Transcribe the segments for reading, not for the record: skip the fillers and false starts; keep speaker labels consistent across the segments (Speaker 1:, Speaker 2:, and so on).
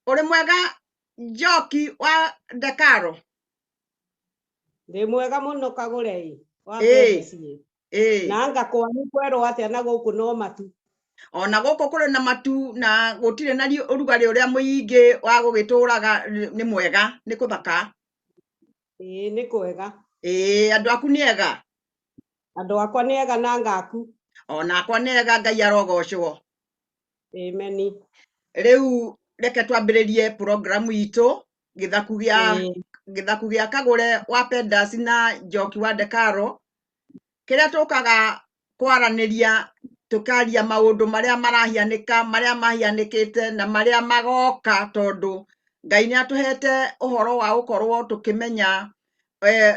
Speaker 1: uri mwega Njoki wa Dakaro?
Speaker 2: Ndi mwega muno Kagurei wa KBC. Na ngakwa ni kwerwo atia na guku no matu.
Speaker 1: Ona goko kuri na matu na gutire na urugari uria muingi wa gugituraga ni mwega ni kuthaka.
Speaker 2: Ni kwega.
Speaker 1: Andu aku ni ega?
Speaker 2: Andu akwa ni ega na ngaku.
Speaker 1: Ona akwa ni ega, Ngai arogocwo.
Speaker 2: Amen.
Speaker 1: Riu reke twambiririe programu itu githaku gia Kagure wa Pedas na Njoki wa Dakaro, kiria tukaga kwaraniria tukaria maundu maria marahianika, maria mahianikite na maria magoka, tondu Ngai ni atuhete uhoro wa ukorwo tukimenya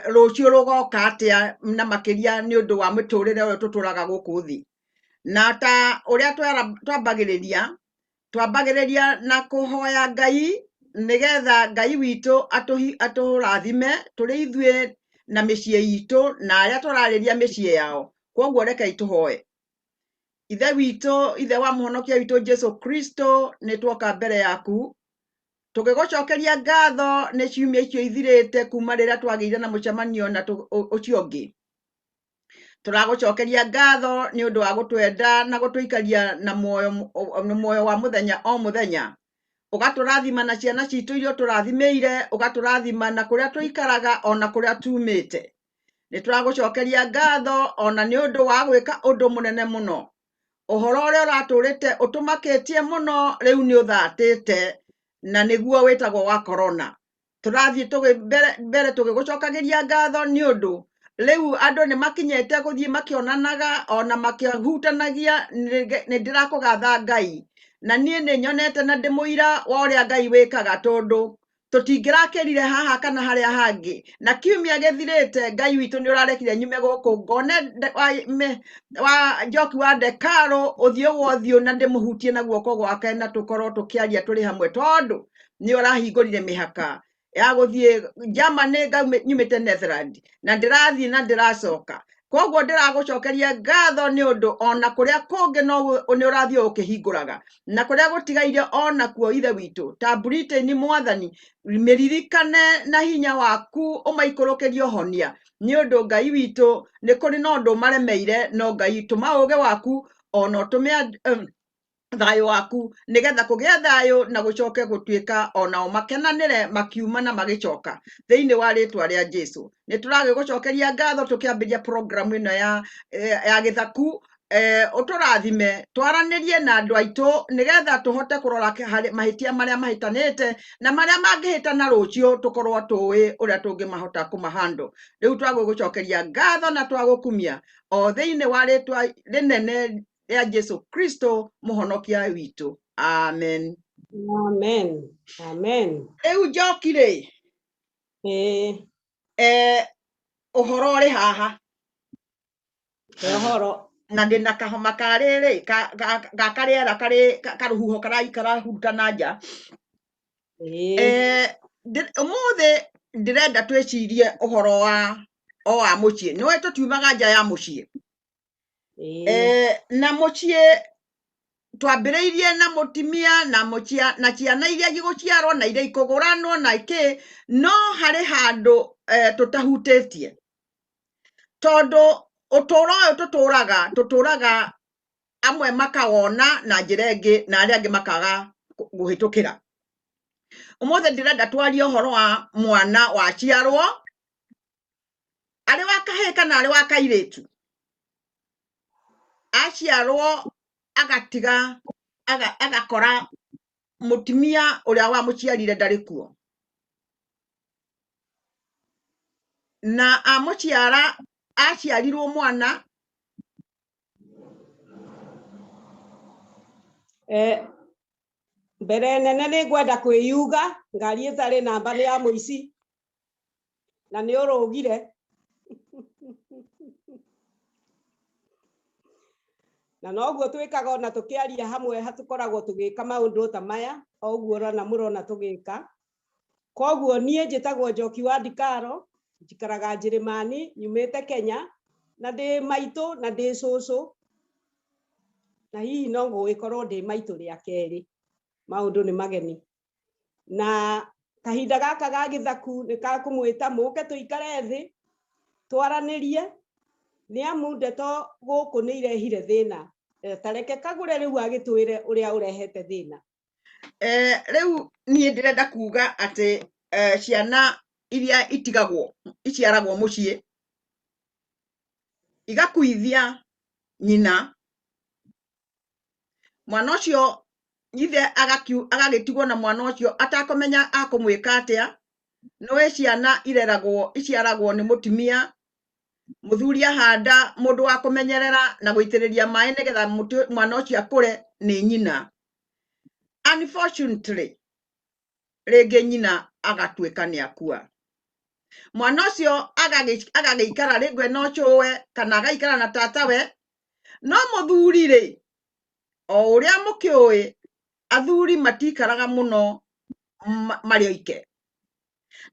Speaker 1: rucio rugoka atia na makiria ni undu wa miturire uria tuturaga guku thi. Na ta uria twambagiriria na kuhoya Ngai nigetha Ngai witu aturathime turi ithue na micii itu na aria turariria micii yao. Koguo reke ituhoe. Ithe witu, ithe wa muhonokia witu Jesu Kristo, ni twoka mbere yaku tugigucokeria ngatho ni ciumia icio ithirite kuma riria twagiire na mucemanio na ucio ungi. Turagucokeria ngatho ni undu wa gutwenda na gutuikaria na moyo wa muthenya o muthenya. Ugaturathima na ciana citu irio turathimeire, ugaturathima na kuria tuikaraga ona kuria tumite. Ni turagucokeria ngatho ona ni undu wa gwika undu munene muno. Uhoro uria uraturite utumakitie muno riu ni uthatite na niguo witagwo wa corona. Turathie mbere tugigucokagiria ngatho ni undu riu andu ni makinyete guthie makionanaga ona makihutanagia. Ni ndirakugatha Ngai na nie ni nyonete na ndimuira wa uria Ngai wikaga, tondu tutingirakirire haha kana haria hangi. Na kiumia githirite Ngai witu ni urarekire nyume guku ngone wa Njoki wa Dakaro uthio wothio na ndimuhutie na guoko gwake na tukorwo tukiaria turi hamwe, tondu ni urahingurire mihaka ya guthie Germany nyumite Netherland na ndirathie na ndiracoka. Koguo ndiragucokeria ngatho ni undu ona kuria kungi no ni urathie ukihinguraga, na kuria gutigaire ona kuo ithe witu ta Britain mwathani miririkane na hinya waku umaikurukirie honia, ni undu Ngai witu ni kuri no ndu maremeire, no Ngai tuma uge waku ona utume thayo waku nigetha kugia thayo na gucoke gutuika ona makenanire makiuma na magicoka thiini wa ritwa ria Jesu. Ni turagigucokeria ngatho tukiambiria programu ino ya githaku. Uturathime twaranirie na andu aitu nigetha tuhote kurora mahitia maria mahitanite na maria mangihitana rucio tukorwo tuwi uria tungimahota kumahando. Riu twagucokeria ngatho na twagukumia o thiini wa ritwa rinene ya Jesu Kristo muhonokia witu. Amen.
Speaker 2: Amen. Amen.
Speaker 1: Riu Njoki ri uhoro uri haha
Speaker 2: uhoro
Speaker 1: na ndina kahoma kariri gakariera kari karuhuho karaikara hurutana nja. Umuthi ndirenda twicirie uhoro wa mucii. Niwe tutiumaga nja ya mucii. Na mucii twambiriirie na mutimia na ciana iria igiguciarwo na iria ikuguranwo na iki, no hari handu tutahutitie, tondu uturo uyu tuturaga amwe makawona na njira ingi na aria angi makaga guhitukira. Umuthi ndirenda twarie uhoro wa mwana waciarwo ari wa kahii kana ari wa kairitu. Aciarwo agatiga agakora mutimia uria wa muciarire ndari kuo, na amuciara aciarirwo mwana
Speaker 2: mbere nene ni ngwenda kwiyuga ngari itari namba ni ya muici na ni urugire na noguo twikaga ona tukiaria hamwe hatukoragwo tugika maundu ta maya oguo rona murona tugika. Koguo nie njitagwo Njoki wa Dakaro, njikaraga Njirimani, nyumite Kenya na ndi maitu na ndi cucu, na hihi no gugikorwo ndi maitu ria keri. Maundu ni mageni. na kahinda gaka ga githaku nĩ ka kũmwĩta mũke tũikare thĩ twaranĩrie nĩ amu ndeto gũkũ nĩ irehire thĩna tareke kagũre rĩu agĩtwĩre ũrĩa ũrehete thĩna.
Speaker 1: Rĩu niĩ ndĩrenda kuga atĩ ciana iria itigagwo iciaragwo mũciĩ igakuithia nyina, mwana ũcio ithe agagĩtigwo na mwana ũcio atakũmenya akũmwĩka atĩa. Nĩ ciana iciaragwo nĩ mũtumia, mũthuri ahanda mũndũ wa kũmenyerera na gũitĩrĩria maĩ nĩgetha mwana ũcio akũre nĩ nyina. Unfortunately, rĩngĩ nyina agatuĩka nĩ akua, mwana ũcio agagĩikara rĩngĩ na ũcũwe kana agaikara na tatawe, no mũthuri rĩ, o ũrĩa mũkĩũĩ athuri matikaraga mũno marĩ oike,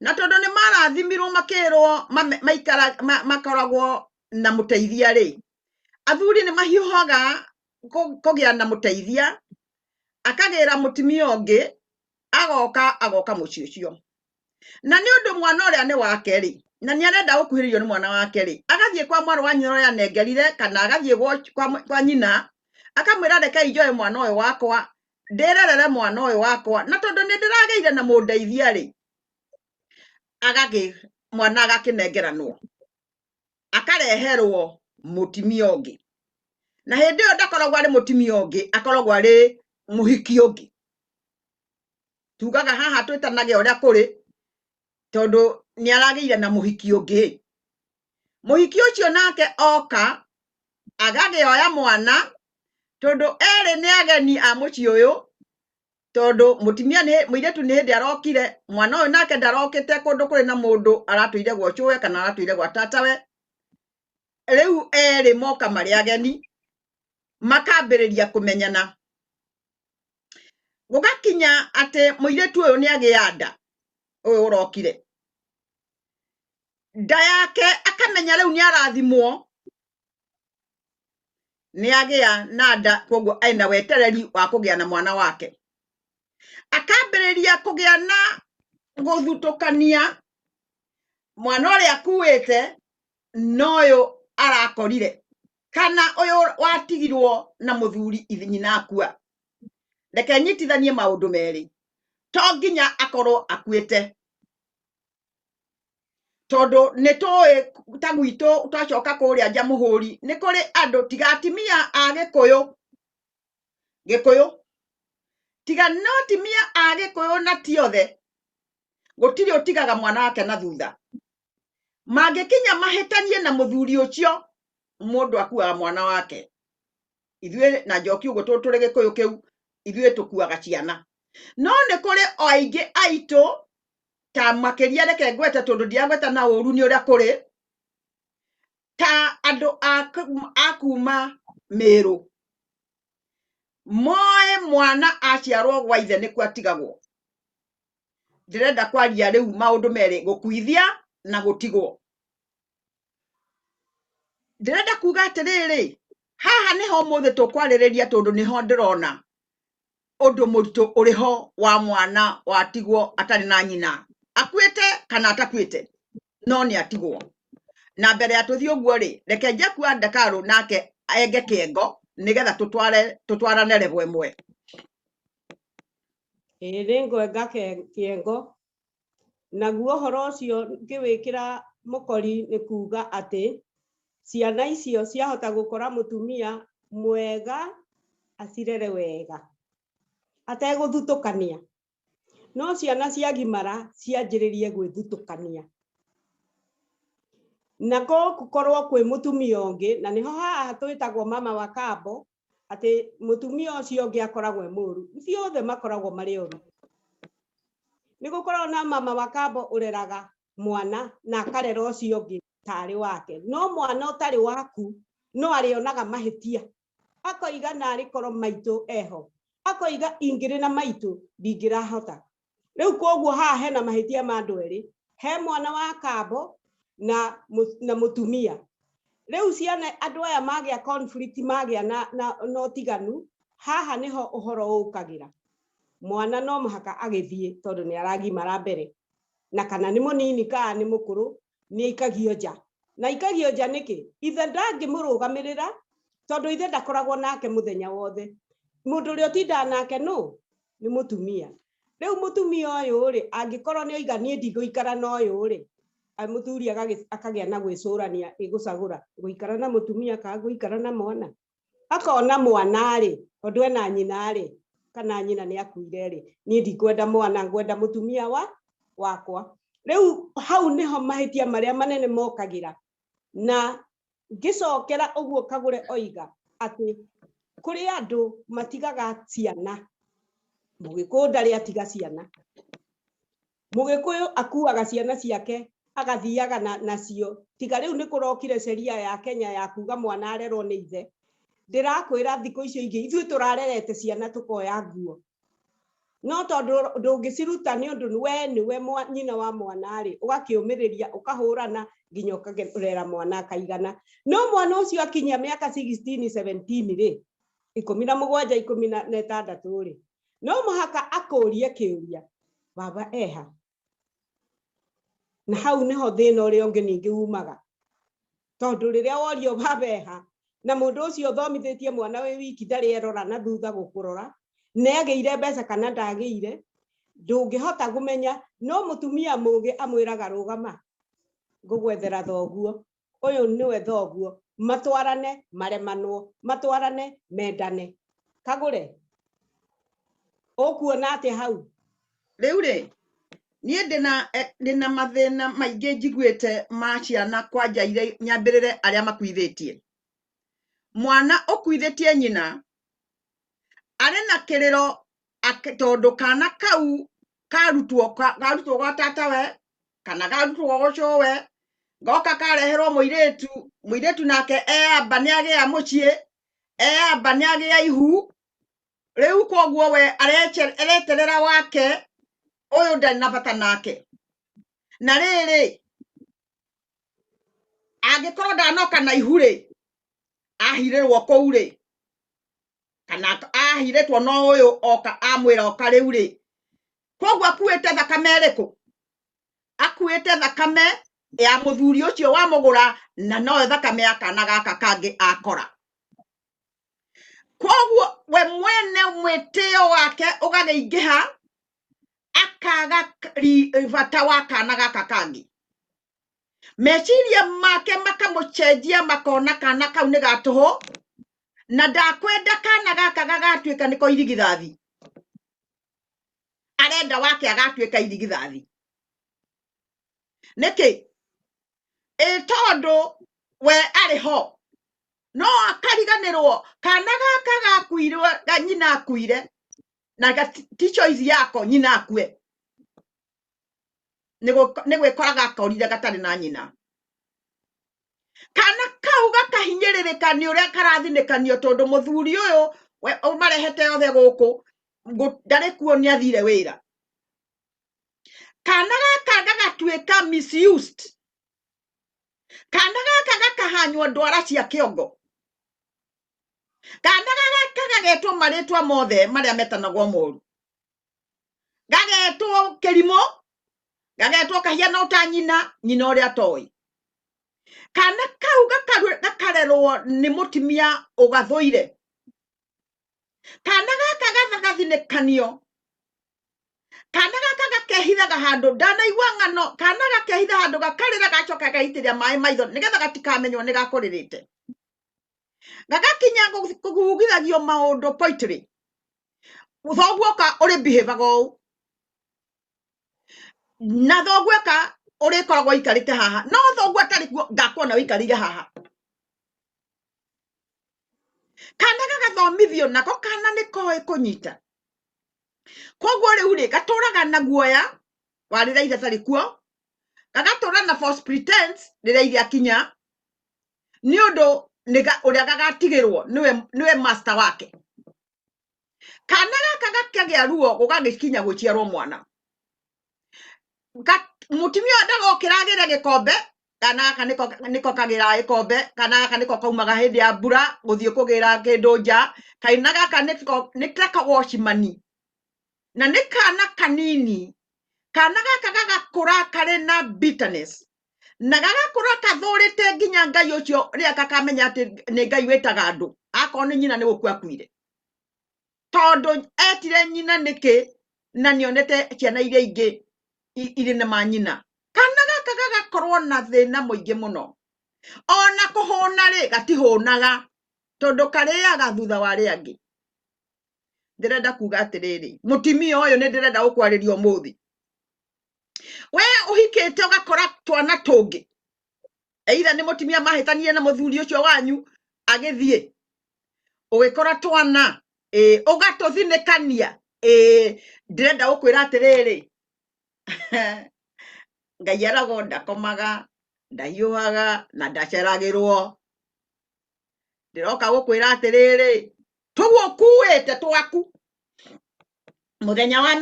Speaker 1: na tondũ nĩ marathimirwo makĩrwo makoragwo na mũteithia rĩ, athuri nĩ mahiũhaga kũgĩa na mũteithia, akagĩra mũtumia ũngĩ agoka mũciĩ ũcio, na nĩ ũndũ mwana ũrĩa nĩ wake rĩ, na nĩ arenda gũkuhĩrĩrio nĩ mwana wake rĩ, agathiĩ kwa mwarĩ wa nyina ũrĩa anengerire kana agathiĩ kwa nyina akamwĩra reke njoe mwana ũyũ wakwa ndĩrerere mwana ũyũ wakwa, na tondũ nĩ ndĩragĩire na mũndeithia rĩ, mwana agakĩnengeranwo akareherwo mũtumia ũngĩ, na hĩndĩ ĩyo ndakoragwo arĩ mũtumia ũngĩ, akoragwo arĩ mũhiki ũngĩ. Tugaga haha twĩtanage ũrĩa kũrĩ tondũ nĩ aragĩire na mũhiki ũngĩ. Mũhiki ũcio nake oka agagĩoya mwana tondũ erĩ nĩ ageni a mũciĩ ũyũ, tondũ mũirĩtu nĩ hĩndĩ arokire, mwana ũyũ nake ndarokĩte kũndũ kũrĩ na mũndũ aratũire gwa ũcũwe kana aratũire gwa tatawe. Rĩu erĩ moka marĩ ageni makambĩrĩria kũmenyana, gũgakinya atĩ mũirĩtu ũyũ nĩ agĩa nda, ũyũ ũrokire nda yake akamenya rĩu nĩ arathimwo, nĩ agĩa na nda, koguo ena wetereri wa kũgĩa na mwana wake, akambĩrĩria kũgĩa na gũthutũkania mwana ũrĩa akuĩte na ũyũ arakorire, kana ũyũ watigirwo na mũthuri nyina akua. Reke nyitithanie maũndũ merĩ, to nginya akorwo akuĩte, tondũ nĩ tũĩ ta gwitũ twacoka kũrĩa Jamũhũri nĩ kũrĩ andũ tiga atimia a Gĩkũyũ tiga no atimia a Gĩkũyũ na ti othe, gũtirĩ ũtigaga mwana wake na thutha. Mangĩkinya mahĩtanie na mũthuri ũcio, mũndũ akuaga mwana wake. Ithuĩ na Njoki ũguo tũrĩ Gĩkũyũ kĩu, ithuĩ tũkuaga ciana, no nĩ kũrĩ o aingĩ aitũ ta makĩria, reke ngwete tondũ ndiragweta na ũru nĩ ũrĩa kũrĩ, ta andũ a kuma Mĩrũ, moe mwana aciarwo gwa ithe nĩkuo atigagwo. Ndĩrenda kwaria rĩu maũndũ merĩ, gũkuithia na gũtigwo. Ndĩrenda kuga atĩrĩrĩ, haha nĩho ũmũthĩ tũkwarĩrĩria tondũ nĩho ndĩrona ũndũ mũritũ ũrĩho wa mwana watigwo atarĩ na nyina, akuĩte kana atakuĩte, no nĩ atigwo. Na mbere ya tũthiĩ ũguo rĩ, reke nje kwa Ndakaru nake enge kĩengo nĩgetha tũtwarane level ĩmwe.
Speaker 2: Nĩ ngwenga kĩengo, naguo ũhoro ũcio ngĩwĩkĩra mũkori nĩ kuga atĩ ciana icio ciahota gũkora mũtumia mwega acirere wega ategũthutũkania, no ciana ciagimara cianjĩrĩrie gwĩthutũkania, na gũkorwo kwĩ mũtumia ũngĩ, na nĩho haha twĩtagwo mama wa kambo, atĩ mũtumia ũcio ũngĩ akoragwo e mũru. Ti othe makoragwo marĩ oru, nĩ gũkorwo na mama wa kambo ũreraga mwana na akarera ũcio ũngĩ tarĩ wake, no mwana ũtarĩ waku no arĩonaga mahĩtia, akoiga narĩ korwo maitũ eho, akoiga ingĩrĩ na maitũ ndingĩrahota. Rĩu koguo haha hena mahĩtia ma andũ erĩ, he mwana wa kambo na mũtumia. Rĩu ciana andũ aya magĩa conflict, magĩa na ũtiganu, haha nĩho ũhoro ũkagĩra. mwana no mũhaka agĩthiĩ tondũ nĩ aragimara mbere, na kana nĩ mũnini kana nĩ mũkũrũ nĩ ikagio nja. Na ikagio nja nĩkĩ? Ithe ndangĩmũrũgamĩrĩra tondũ ithe ndakoragwo nake mũthenya wothe. Mũndũ ũrĩa ũtindaga nake nĩ mũtumia. Rĩu mũtumia ũyũ rĩ, angĩkorwo nĩ oiga niĩ ndigũikara na ũyũ rĩ, mũthuri akagĩa na gwĩcũrania gũcagũra gũikara na mũtumia kana gũikara na mwana. Akona mwana rĩ, tondũ ena nyina rĩ, kana nyina nĩ akuire rĩ, niĩ ndikwenda mwana, ngwenda mũtumia wakwa. Rĩu hau nĩho mahĩtia marĩa manene mokagĩra. Na ngĩcokera ũguo Kagũre oiga atĩ kũrĩ andũ matigaga ciana. Mũgĩkũyũ ndarĩ atiga ciana. Mũgĩkũyũ akuaga ciana ciake agathiaga nacio. Tiga rĩu nĩ kũrokire sheria ya Kenya ya kuga mwana arerwo nĩ ithe. Ndĩrakwĩra thikũ icio ingĩ ithuĩ tũrarerete ciana tũkoya nguo. No tondũ ndũngĩciruta nĩ ũndũ nĩwe nyina wa mwana rĩ, ũgakĩũmĩrĩria ũkahũrana nginya ũkarera mwana akaigana. No mwana ũcio akinyia mĩaka 16 17 rĩ, 17 16 rĩ, no mũhaka akũrie kĩũria, baba eha. Na hau nĩho thĩna ũrĩa ũngĩ ningĩ umaga. Tondũ rĩrĩa worio baba eha na mũndũ ũcio thomithĩtie mwana wĩ wiki ndarĩ erora na thutha gũkũrora, nĩ agĩire mbeca kana ndagĩire, ndũngĩhota kũmenya. No mũtumia mũgĩ amwĩraga rũgama ngũgwethera thoguo, ũyũ nĩwe thoguo, matwarane maremanwo, matwarane mendane. Kagũre ũkuona atĩ hau
Speaker 1: rĩu rĩ, niĩ ndĩna mathĩna maingĩ njiguĩte ma ciana kwanja irĩa nyambĩrĩre arĩa makuithĩtie. Mwana ũkuithĩtie nyina arĩ na kĩrĩro tondũ kana kau karutwo gwa tatawe kana karutwo gũcũwe, goka kareherwo mũirĩtu nake eamba nĩ agĩa mũciĩ, eamba nĩ agĩa ihu. Rĩu koguo we areterera wake ũyũ ndarĩ na bata nake. Na rĩrĩ, angĩkorwo ndanoka na ihu rĩ, ahirĩrwo kũu rĩ, kana ahirĩtwo no ũyũ oka amwĩra oka rĩu rĩ, koguo akuĩte thakame ĩrĩkũ? Akuĩte thakame ya mũthuri ũcio wa mũgũra, na no thakame ya kana gaka kangĩ akora. Koguo we mwene mwĩtĩo wake ũgagĩingĩha, akaga bata wa kana gaka kangĩ. Meciria make makamũcenjia makona kana kau nĩ gatũhũ, na ndakwenda kana gaka gagatuĩka nĩko irigithathi. Arenda wake agatuĩka irigithathi. Nĩkĩ? Tondũ we arĩ ho, no akariganĩrwo kana gaka gakuirwo nyina akuire, na ti choice yako nyina akue. Nĩ gwĩkoraga akorire gatarĩ na nyina. Kana kau gakahinyĩrĩrĩka nĩ ũrĩa karathinĩkanio tondũ mũthuri ũyũ ũmarehete othe gũkũ ndarĩ kuo, nĩ athire wĩra. Kana gaka gagatuĩka misused. Kana gaka gakahanywo ndwara cia kĩongo. Kana gaka gagetwo marĩtwa mothe marĩa metanagwo moru. Gagetwo kĩrimũ, gagetwo kahiana ta nyina ũrĩa atoĩ. Kana kau gakarerwo nĩ mũtumia ũgathũire. Kana gaka gathinĩkanio. Kana gaka gakehithaga handũ, ndanaigua ng'ano, kana gakehitha handũ gakarĩra gacoka gaitĩrĩra maĩ maitho nĩgetha gatikamenywo nĩ gakũrĩrĩte. Gagakinya kũgugithagio maũndũ poitĩrĩ. Thoguo ka ũrĩ behave-aga ũũ. Na thoguo ka ũrĩkoragwo ikarĩte haha. No thoguo atarĩ kuo ngakuona ũikarĩire haha. Kana gagathomithio nako kana nĩ koĩ kũnyita. Koguo rĩu rĩ, gatũraga na guoya wa rĩrĩa ithe atarĩ kuo. Gagatũra na false pretense rĩrĩa ithe akinya. Nĩ ũndũ ũrĩa gagatigĩrwo nĩwe master wake. Kana gaka gakagĩa ruo gũgagĩkinya gũciarwo mwana. Mũtumia ndagokĩra agĩre gĩkombe, kana gaka nĩko kagĩra gĩkombe, kana gaka nĩko kaumaga hĩndĩ ya mbura gũthiĩ kũgĩra kĩndũ nja, kana gaka nĩ taka washimani. na nĩ kana kanini, kana gaka gagakũra karĩ na bitterness, na gagakũra kathũrĩte nginya Ngai ũcio rĩrĩa gakamenya atĩ nĩ Ngai wĩtaga andũ, akorwo nĩ nyina nĩ gũkua akuire, tondũ etire nyina nĩkĩ na nĩonete ciana iria ingĩ irĩ na manyina. Kana gaka gagakorwo na thĩna mũingĩ mũno, ona kũhũna rĩ gatihũnaga tondũ karĩaga thutha wa arĩa angĩ. Ndĩrenda kuga atĩrĩrĩ, mũtumia ũyũ nĩ ndĩrenda gũkwarĩria ũmũthĩ, we ũhikĩte ũgakora twana tũngĩ, either nĩ mũtumia mahĩtanirie na mũthuri ũcio wanyu agĩthiĩ, ũgĩkora twana ũgatũthinĩkania. Ndĩrenda gũkwĩra atĩrĩrĩ, Ngai eragwo ndakomaga, ndahiũhaga na ndaceragĩrwo. Ndĩroka gũkwĩra atĩrĩrĩ, tũguo ũkuĩte twaku mũthenya wa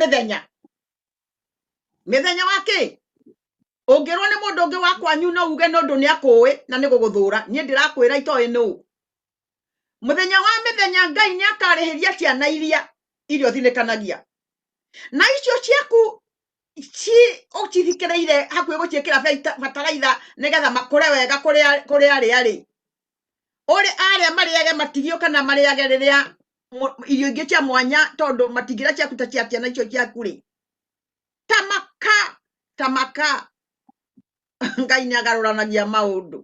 Speaker 1: mĩthenya wa kĩ? Ũngĩrwo nĩ mũndũ ũngĩ wa kwanyu no uge nĩ ũndũ nĩ akũĩ na nĩ gũgũthũra. Niĩ ndĩrakwĩra itoĩ nũ. Mũthenya wa mĩthenya Ngai nĩ akarĩhĩria ciana iria ũthinĩkanagia, na icio ciaku ũcithikĩrĩire hakuhĩ gũciĩkĩra bataraitha nĩgetha makũre wega kũrĩ arĩa arĩa marĩage matigio kana marĩage rĩrĩa irio ingĩ cia mwanya, tondũ matingira ciaku ta cia ciana icio ciaku rĩ. Tamaka Ngai nĩ agarũranagia maũndũ,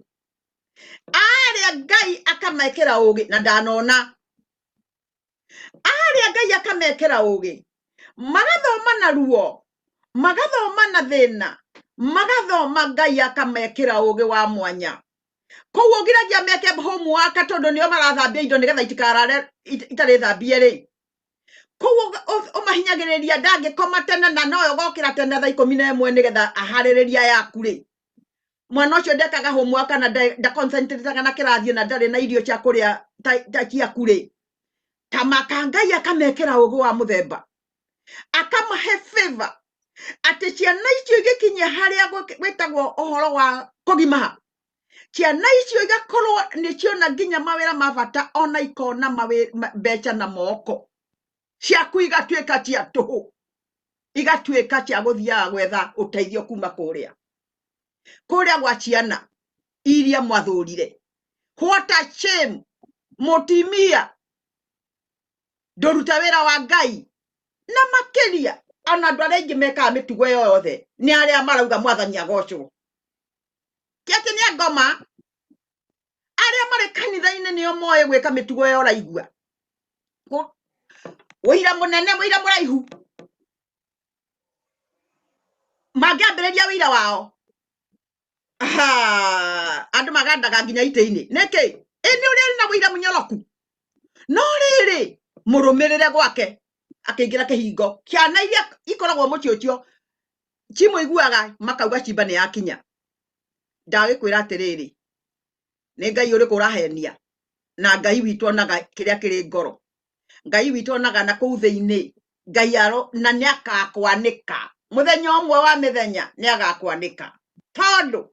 Speaker 1: arĩa Ngai akamekĩra ũgĩ, na ndanona arĩa Ngai akamekĩra ũgĩ, magathoma na ruo, magathoma na thĩna, magathoma Ngai akamekĩra ũgĩ wa mwanya. Koguo ngiragia meke homework tondũ nĩo marathambia indo nĩgetha itikarare itarĩ thambie rĩ. Koguo ũmahinyagĩrĩria ndangĩkoma tene na noyo gokĩra tene thaa 11 nĩgetha aharĩrĩria yaku rĩ. Mwana ũcio ndekaga homework na ndaconcentrataga na kĩrathi na ndarĩ na irio cia kũrĩa ta ciaku rĩ. Tamaka Ngai akamekĩra ũgĩ wa mũthemba, akamahe favor atĩ ciana icio igĩkinyia harĩa gwĩtagwo ũhoro wa kũgimaha, ciana icio igakorwo nĩciona nginya mawĩra ma bata, ona ikona mbeca na moko ciaku igatuĩka cia tũhũ, igatuĩka cia gũthiaga gwetha ũteithio kuma kũrĩa gwa ciana iria mwathũrire. What a shame! Mũtumia ndũruta wĩra wa Ngai, na makĩria ona andũ arĩa aingĩ mekaga mĩtugo yothe nĩ arĩa marauga mwathani agocwo. Kĩatĩ nĩ ngoma, arĩa marĩ kanitha-inĩ nĩo moĩ gwĩka mĩtugo ya ũraigua. Ũira mũnene, ũira mũraihu, mangĩambĩrĩria ũira wao andũ magandaga nginya itĩ-inĩ. Nĩkĩ? Nĩ ũrĩa na ũira mũnyoroku, no rĩrĩ mũrũmĩrĩre gwake akĩingĩra kĩhingo. Ciana iria ikoragwo mũciĩ ũcio cimũiguaga makauga cimba nĩ yakinya. Ndagĩkwĩra atĩrĩrĩ, nĩ Ngai ũrĩkũ ũrahenia? Na Ngai witũ onaga kĩrĩa kĩrĩ ngoro, Ngai witũ onaga na kũu thĩinĩ. Ngai na nĩ agakwanĩka mũthenya ũmwe wa mĩthenya, nĩ agakwanĩka, tondũ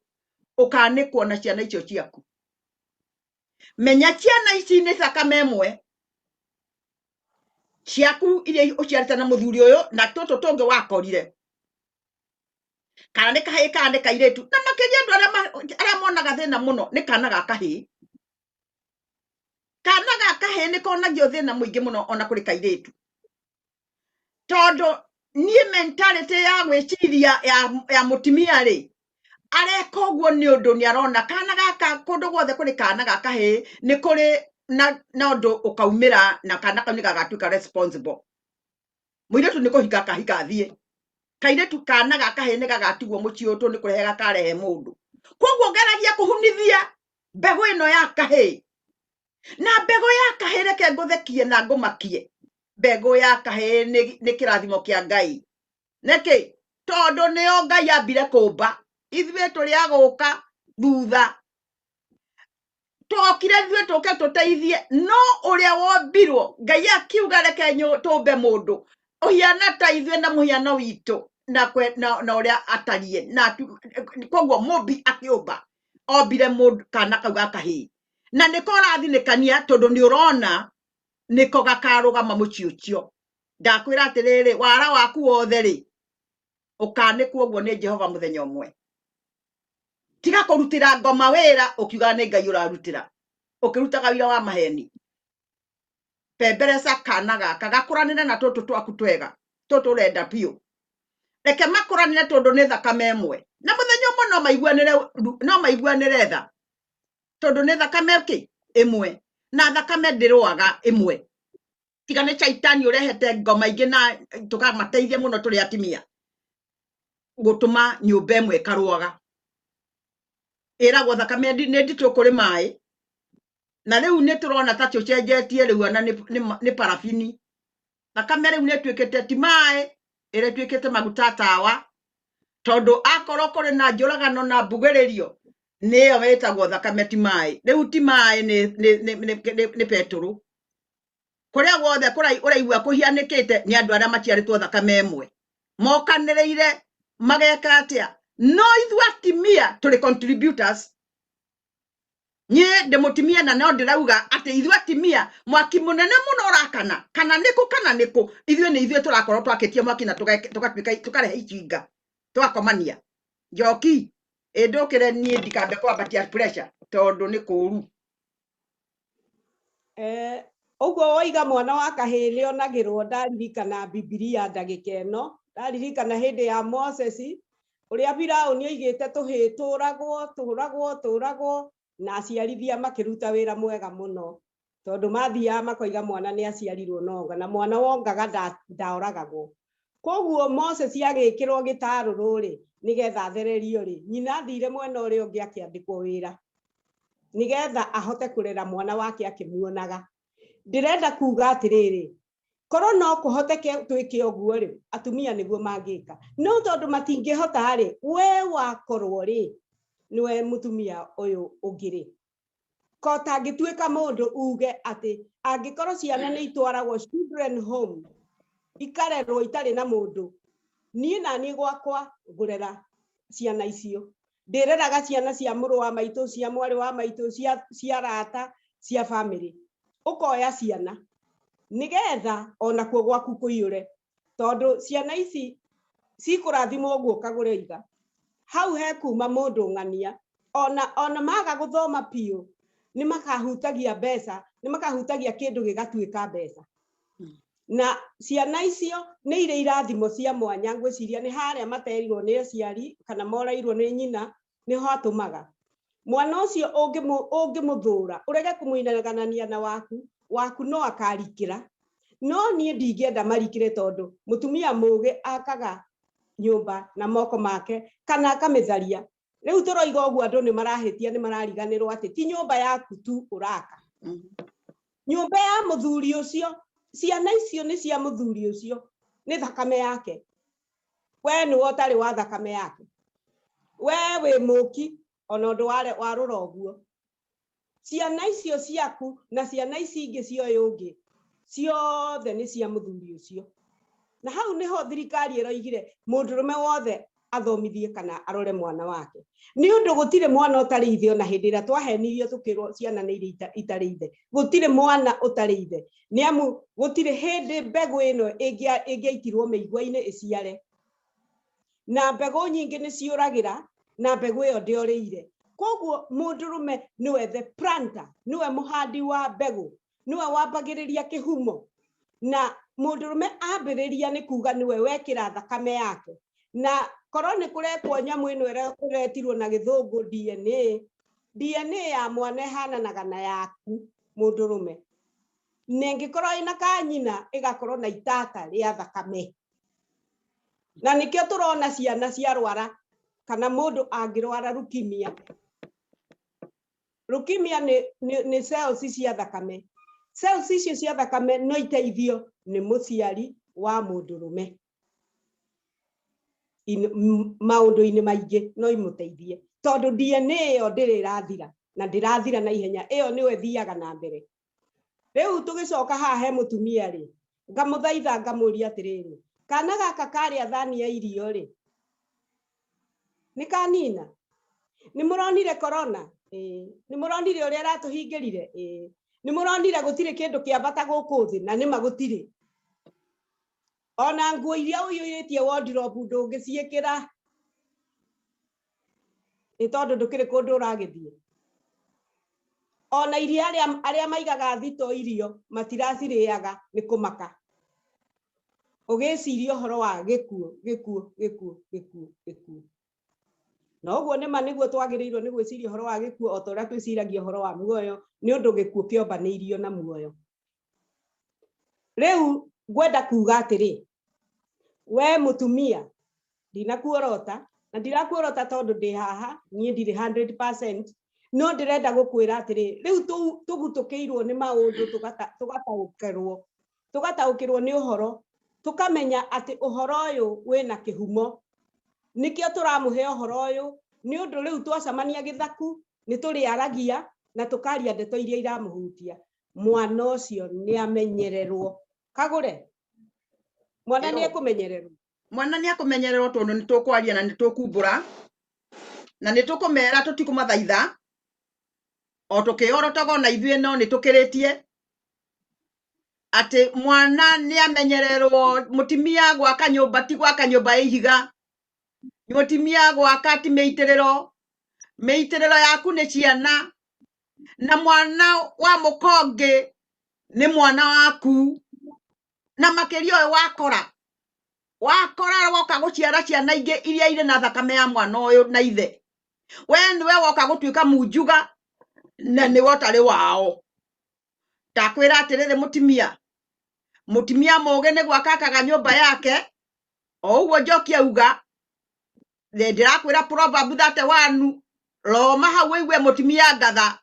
Speaker 1: ũkanĩkwo na ciana icio ciaku. Menya ciana ici nĩ thakame ĩmwe ciaku iria ũciarĩte na mũthuri ũyũ na tũtũ tũngĩ wakorire, kana nĩ kahĩĩ kana nĩ kairĩtu. Na makĩria andũ arĩa monaga thĩna mũno nĩ kana ga kahĩĩ. Kana ga kahĩĩ nĩ konagio thĩna mũingĩ mũno ona kũrĩ kairĩtu, tondũ niĩ mentality ya gwĩciria ya mũtumia rĩ, areka ũguo nĩ ũndũ nĩ arona kana gaka kũndũ guothe kũrĩ kana ga kahĩĩ nĩ kũrĩ na ũndũ ũkaumĩra na kana kau nĩ gagatuĩka responsible. Mũirĩtu nĩ kũhika kahika athiĩ, kairĩtu kana ga kahĩĩ nĩ gagatigwo mũciĩ ũtũ nĩ kũrehe gakarehe mũndũ. Koguo ngeragia kũhunithia mbegũ ĩno ya kahĩĩ, na mbegũ ya kahĩĩ reke ngũthekie na ngũmakie. Mbegũ ya kahĩĩ nĩ kĩrathimo kĩa Ngai. Nĩkĩ? Tondũ nĩyo Ngai ambire kũmba, ithuĩ tũrĩ a gũka thutha, tokire ithuĩ tũke tũteithie, no ũrĩa wombirwo Ngai akiuga reke tũmbe mũndũ ũhiana ta ithuĩ na mũhiano witũ na ũrĩa atariĩ. Na koguo mũmbi akĩũmba ombire mũndũ kana kau ga kahĩĩ, na nĩko ũrathinĩkania tondũ nĩ ũrona nĩko gakarũgama mũciĩ ũcio. ndakwira atiriri wara waku wothe ri ukanikuo guo ni Jehova muthenya umwe tiga kurutira ngoma wira ukiuga ni Ngai urarutira ukirutaga wira wa maheni pemberesa kana gaka gakuranire na tutu twaku twega tutu urenda piu reke makuranire tondu ni thakame emwe na muthenya umwe no maiguanire tha tondu ni thakame ki emwe na thakame ndirwaga emwe tiga ni chaitani urehete ngoma ingi na tukamateithia muno turi atimia gutuma nyumba emwe karwaga iragwo thakame ni nditu kuri mai na riu ni turona ta tucenjetie riu ana ni parafini thakame riu ni twikete ti mai ire twikete maguta tawa tondu akoro kuri na njuragano na mbugiririo niyo wetagwo thakame ti mai riu ti mai ni peturu kuria wothe uraigua kuhianikite ni andu aria maciaritwo thakame emwe mokanireire mageka atia no ithu atimia tuli contributors nye demotimia na no ndirauga ati ithu atimia mwaki munene muno urakana kana niku ithu ni ithu turakorwo twakitie mwaki na tukatwika tukarehe ichinga twakomania njoki ndukire nie ndikambe kwambatia pressure tondu ni kuru
Speaker 2: uguo waiga mwana wa kahiri onagirwo ndaririkana Biblia ndagika ino ndaririkana hindi ya Moses uria Firauni oigite turagwo na aciarithia makiruta wira mwega muno tondu mathia makoiga mwana ni aciarirwo nonga na mwana wongaga ndaoragagwo koguo Moses agikirwo gitaruru ri nigetha thererio ri nyina thire mwena uri ungi akiandikwo wira nigetha ahote kurera mwana wake akimuonaga ndirenda kuga atiriri korwo no kuhoteke twike oguo ri atumia niguo mangika no tondu matingihota ri we wakorwo ri niwe mutumia uyu ungiri ko tangituika mundu uge ati angikorwo ciana ni itwaragwo children home ikarerwo itari na mundu nie na ni gwakwa ngurera ciana icio ndireraga ciana cia muru wa maitu cia mwari wa maitu cia rata cia family ukoya ciana nigetha ona kuo gwaku kuiyure tondu ciana ici cikurathimwo guo kagure iga hau he kuma mundu ngania ona maga guthoma piu ni makahutagia mbeca ni makahutagia kindu gigatuika mbeca na ciana icio ni ire irathimo cia mwanya ngwiciria ni haria materirwo ni aciari kana morairwo ni nyina ni ho atumaga mwana ucio ungimuthura urege kumuinaganania na waku no akarikira no nie ndingienda marikire tondu mutumia mugi akaga nyumba na moko make kana akamitharia riu turoiga oguo andu ni marahitia ni marariganirwo ati ti nyumba yaku tu uraka nyumba ya muthuri ucio ciana icio ni cia muthuri ucio ni thakame yake we ni wotari wa thakame yake we wi muki ona ndu warura oguo ciana icio ciaku na ciana ici ingi cio yungi ciothe ni cia muthuri ucio na hau niho thirikari iroigire mundurume wothe athomithie kana arore mwana wake ni undu gutire mwana utari ithe ona hindi ira twahenirio tukirwo ciana ni ire itari ithe gutire mwana utari ithe ni amu gutire hindi mbegu ino ingiaitirwo meigwa-ini iciare na mbegu nyingi ni ciuragira na mbegu iyo ndiorire koguo mundurume niwe the planter niwe muhandi wa mbegu niwe wambagiriria kihumo na mundurume ambiriria ni kuga niwe wekira thakame yake na korwo ni kurekwo nyamu ino iretirwo na githungu DNA ya mwana ihananaga na yaku mundurume nengikorwo ina kanyina igakorwo na itata ria thakame na nikio turona ciana ciarwara kana mundu angirwara leukemia ni cells cia thakame cells icio cia thakame no iteithio ni muciari wa mundurume maundu-ini maingi no imuteithie tondu DNA yo ndirirathira na ndirathira na ihenya iyo niwe thiaga na mbere riu tugicoka haha he mutumia ri ngamuthaitha ngamuria atiriri kana gaka karia thani ya irio ri ni kanina ni muronire corona ni muronire uria ratuhingirire ni muronire gutire kindu kia bata guku thi na ni magutire ona nguo iria uyuitie wardrobe ndungiciikira ni tondu ndukiri kundu uragithie. Ona iria aria maigaga thito irio matiraciriaga ni kumaka. Ugiciria uhoro wa gikuo. No guo nima niguo twagirirwo ni gwiciria uhoro wa gikuo o ta uria twiciragia uhoro wa muoyo ni undu gikuo kiombaneirio na muoyo. Riu ngwenda kuga atiri, we mutumia ndinakuorota na ndirakuorota tondu ndi haha nie ndiri 100%, no ndirenda gukwira atiri riu tugutukiirwo ni maundu tugataukirwo ni uhoro, tukamenya ati uhoro uyu wina kihumo. Nikio turamuhe uhoro uyu ni undu riu twacamania githaku ni turiaragia na tukaria ndeto iria iramuhutia. Mwana ucio ni amenyererwo. Kagure mwana ni akumenyererwo.
Speaker 1: Mwana ni akumenyererwo tondu ni tukwaria na ni tukumbura na ni tukumera tutikumathaitha o tukiorotaga na ithuĩ no ni tukiritie ati mwana ni amenyererwo. Mutimia gwaka nyumba ti gwaka nyumba ihiga, mutimia gwaka ti meitiriro yaku ni ciana, na mwana wa mukongi ni mwana waku. Na makirio wakora woka guciara ciana ingi iria ire na thakame ya mwana uyu na ithe, we niwe woka gutuika munjuga na ni wotari wao. Takwira atiriri mutimia muge ni gwakakaga nyumba yake o uguo Njoki auga. Ndirakwira Proverbs 31 roma hau igue mutimia ngatha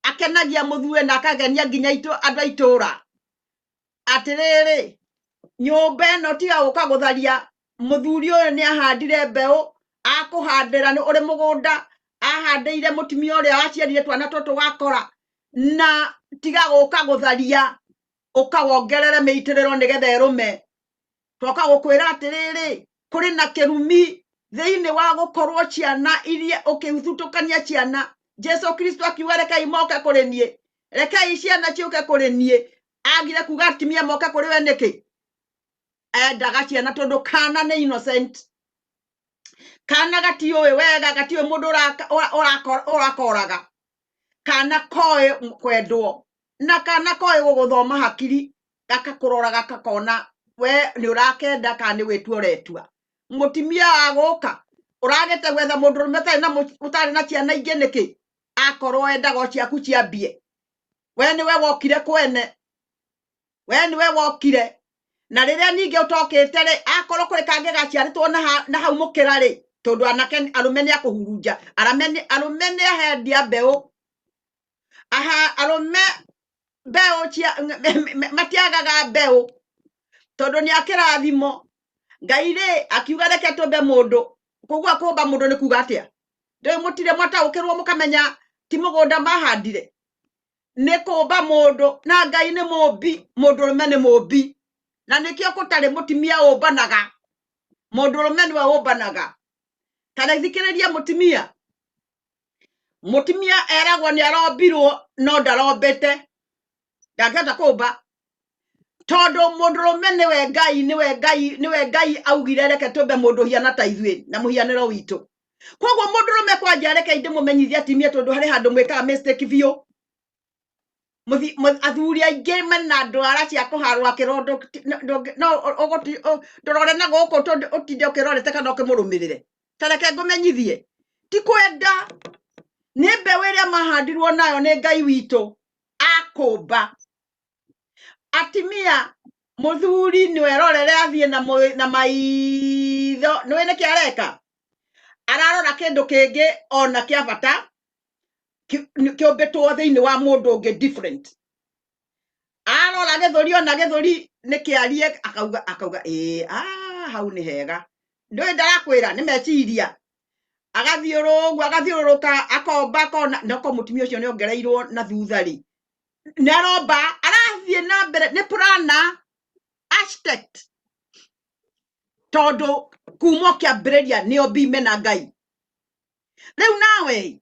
Speaker 1: akenagia muthue na akagenia nginya andu aitura. Atiriri nyumba ino tiga guka gutharia. Muthuri uyu ni ahandire mbeu, akuhandira ni uri mugunda, ahandeire mutimia uria aciarire twana tutu wakora, na tiga guka gutharia ukawongerere meitiriro nigetha irume. Twoka gukwira atiriri kuri na kirumi thiini wa gukorwo ciana iria ukithutukania ciana. Jesu Kristo akiuga rekai moke kuri nie, rekai ciana ciuke kuri nie. Agire kuga atimia moke kuri we niki? Endaga ciana tondu kana ni innocent. Kana gatiuĩ wega, gatiuĩ mundu urakoraga. Kana koe kwendwo na kana koe guguthoma hakiri, gakakurora gakakona we ni urakenda kana ni witua uretua. Mutimia aguka uragete gwetha mundu utari na ciana ingi niki? Akorwo endaga ciaku ciambie. We niwe wokire kwene, we niwe wokire. Na riria ninge utokite ri akorwo kuri kange gaciaritwo na hau mukira ri tondu anake arume ni akuhurunja, arume ni ahendia mbeu, arume mbeu matiagaga mbeu tondu ni akirathimo. Ngai ri akiuga reke tumbe mundu, kugua kumba mundu ni kuga atia? Ndoi mutire mwataukirwo mukamenya ti mugunda mahandire, ni kumba mundu. Na Ngai ni mumbi, mundu rume ni mumbi, na nikio gutari mutimia umbanaga. Mundu rume niwe umbanaga. Kana thikiriria mutimia eragwo ni arombirwo no ndarombete, ndangĩhota kumba tondu mundu rume niwe Ngai augire reke tumbe mundu hiana ta ithuĩ na muhianĩro witũ. Koguo mundu rume kwanja reke ndimumenyithie atimia tondu hari handu mwikaga mistake biũ. Athuri aingi mena ndwara cia kuharwa kirondo no ndorore na guku tondu utinde ukirorete kana ukimurumirire. Tareke ngumenyithie ti kwenda, ni mbeu iria mahandirwo nayo ni Ngai witũ akumba. Atimia muthuri niwe rorere athie na maitho niwe niki areka, ararora kindu kingi ona kia bata kiumbitwo thiini wa mundu ungi different. Arora githuri ona githuri nikiarie akauga hau ni hega. Ndoi ndarakwira ni meciria. Agathiururuka akomba kona ndoko mutumia ucio ni ongereirwo na thutha ri. Naromba arathie na mbere ni plana architect tondu kumo kiambiriria ni obime na Ngai. Riu nawe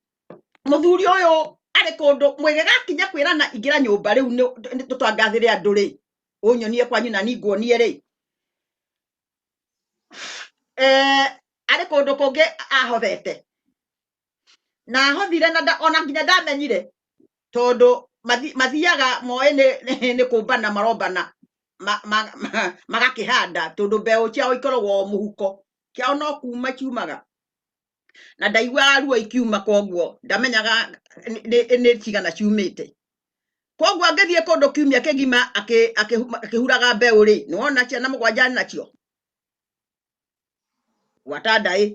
Speaker 1: muthuri uyu ari kundu mwige gakinya kwirana ingira nyumba riu ni tutwangathire andu ri unyonie kwanyu na ningwonie ri arĩ kũndũ kũngĩ ahothete na ahothire na ona nginya ndamenyire tondũ mathiaga moĩ nĩ kũmbana marombana magakĩhanda tondũ mbeũ ciao ikoragwo mũhuko kĩao no kuma kiumaga na ndaiguaga ruo ikiuma koguo ndamenyaga nĩ cigana ciumĩte koguo ngĩthiĩ kũndũ kiumia kĩgima akĩhuraga mbeũ rĩ nĩwona ciana mũgwanja nacio watandai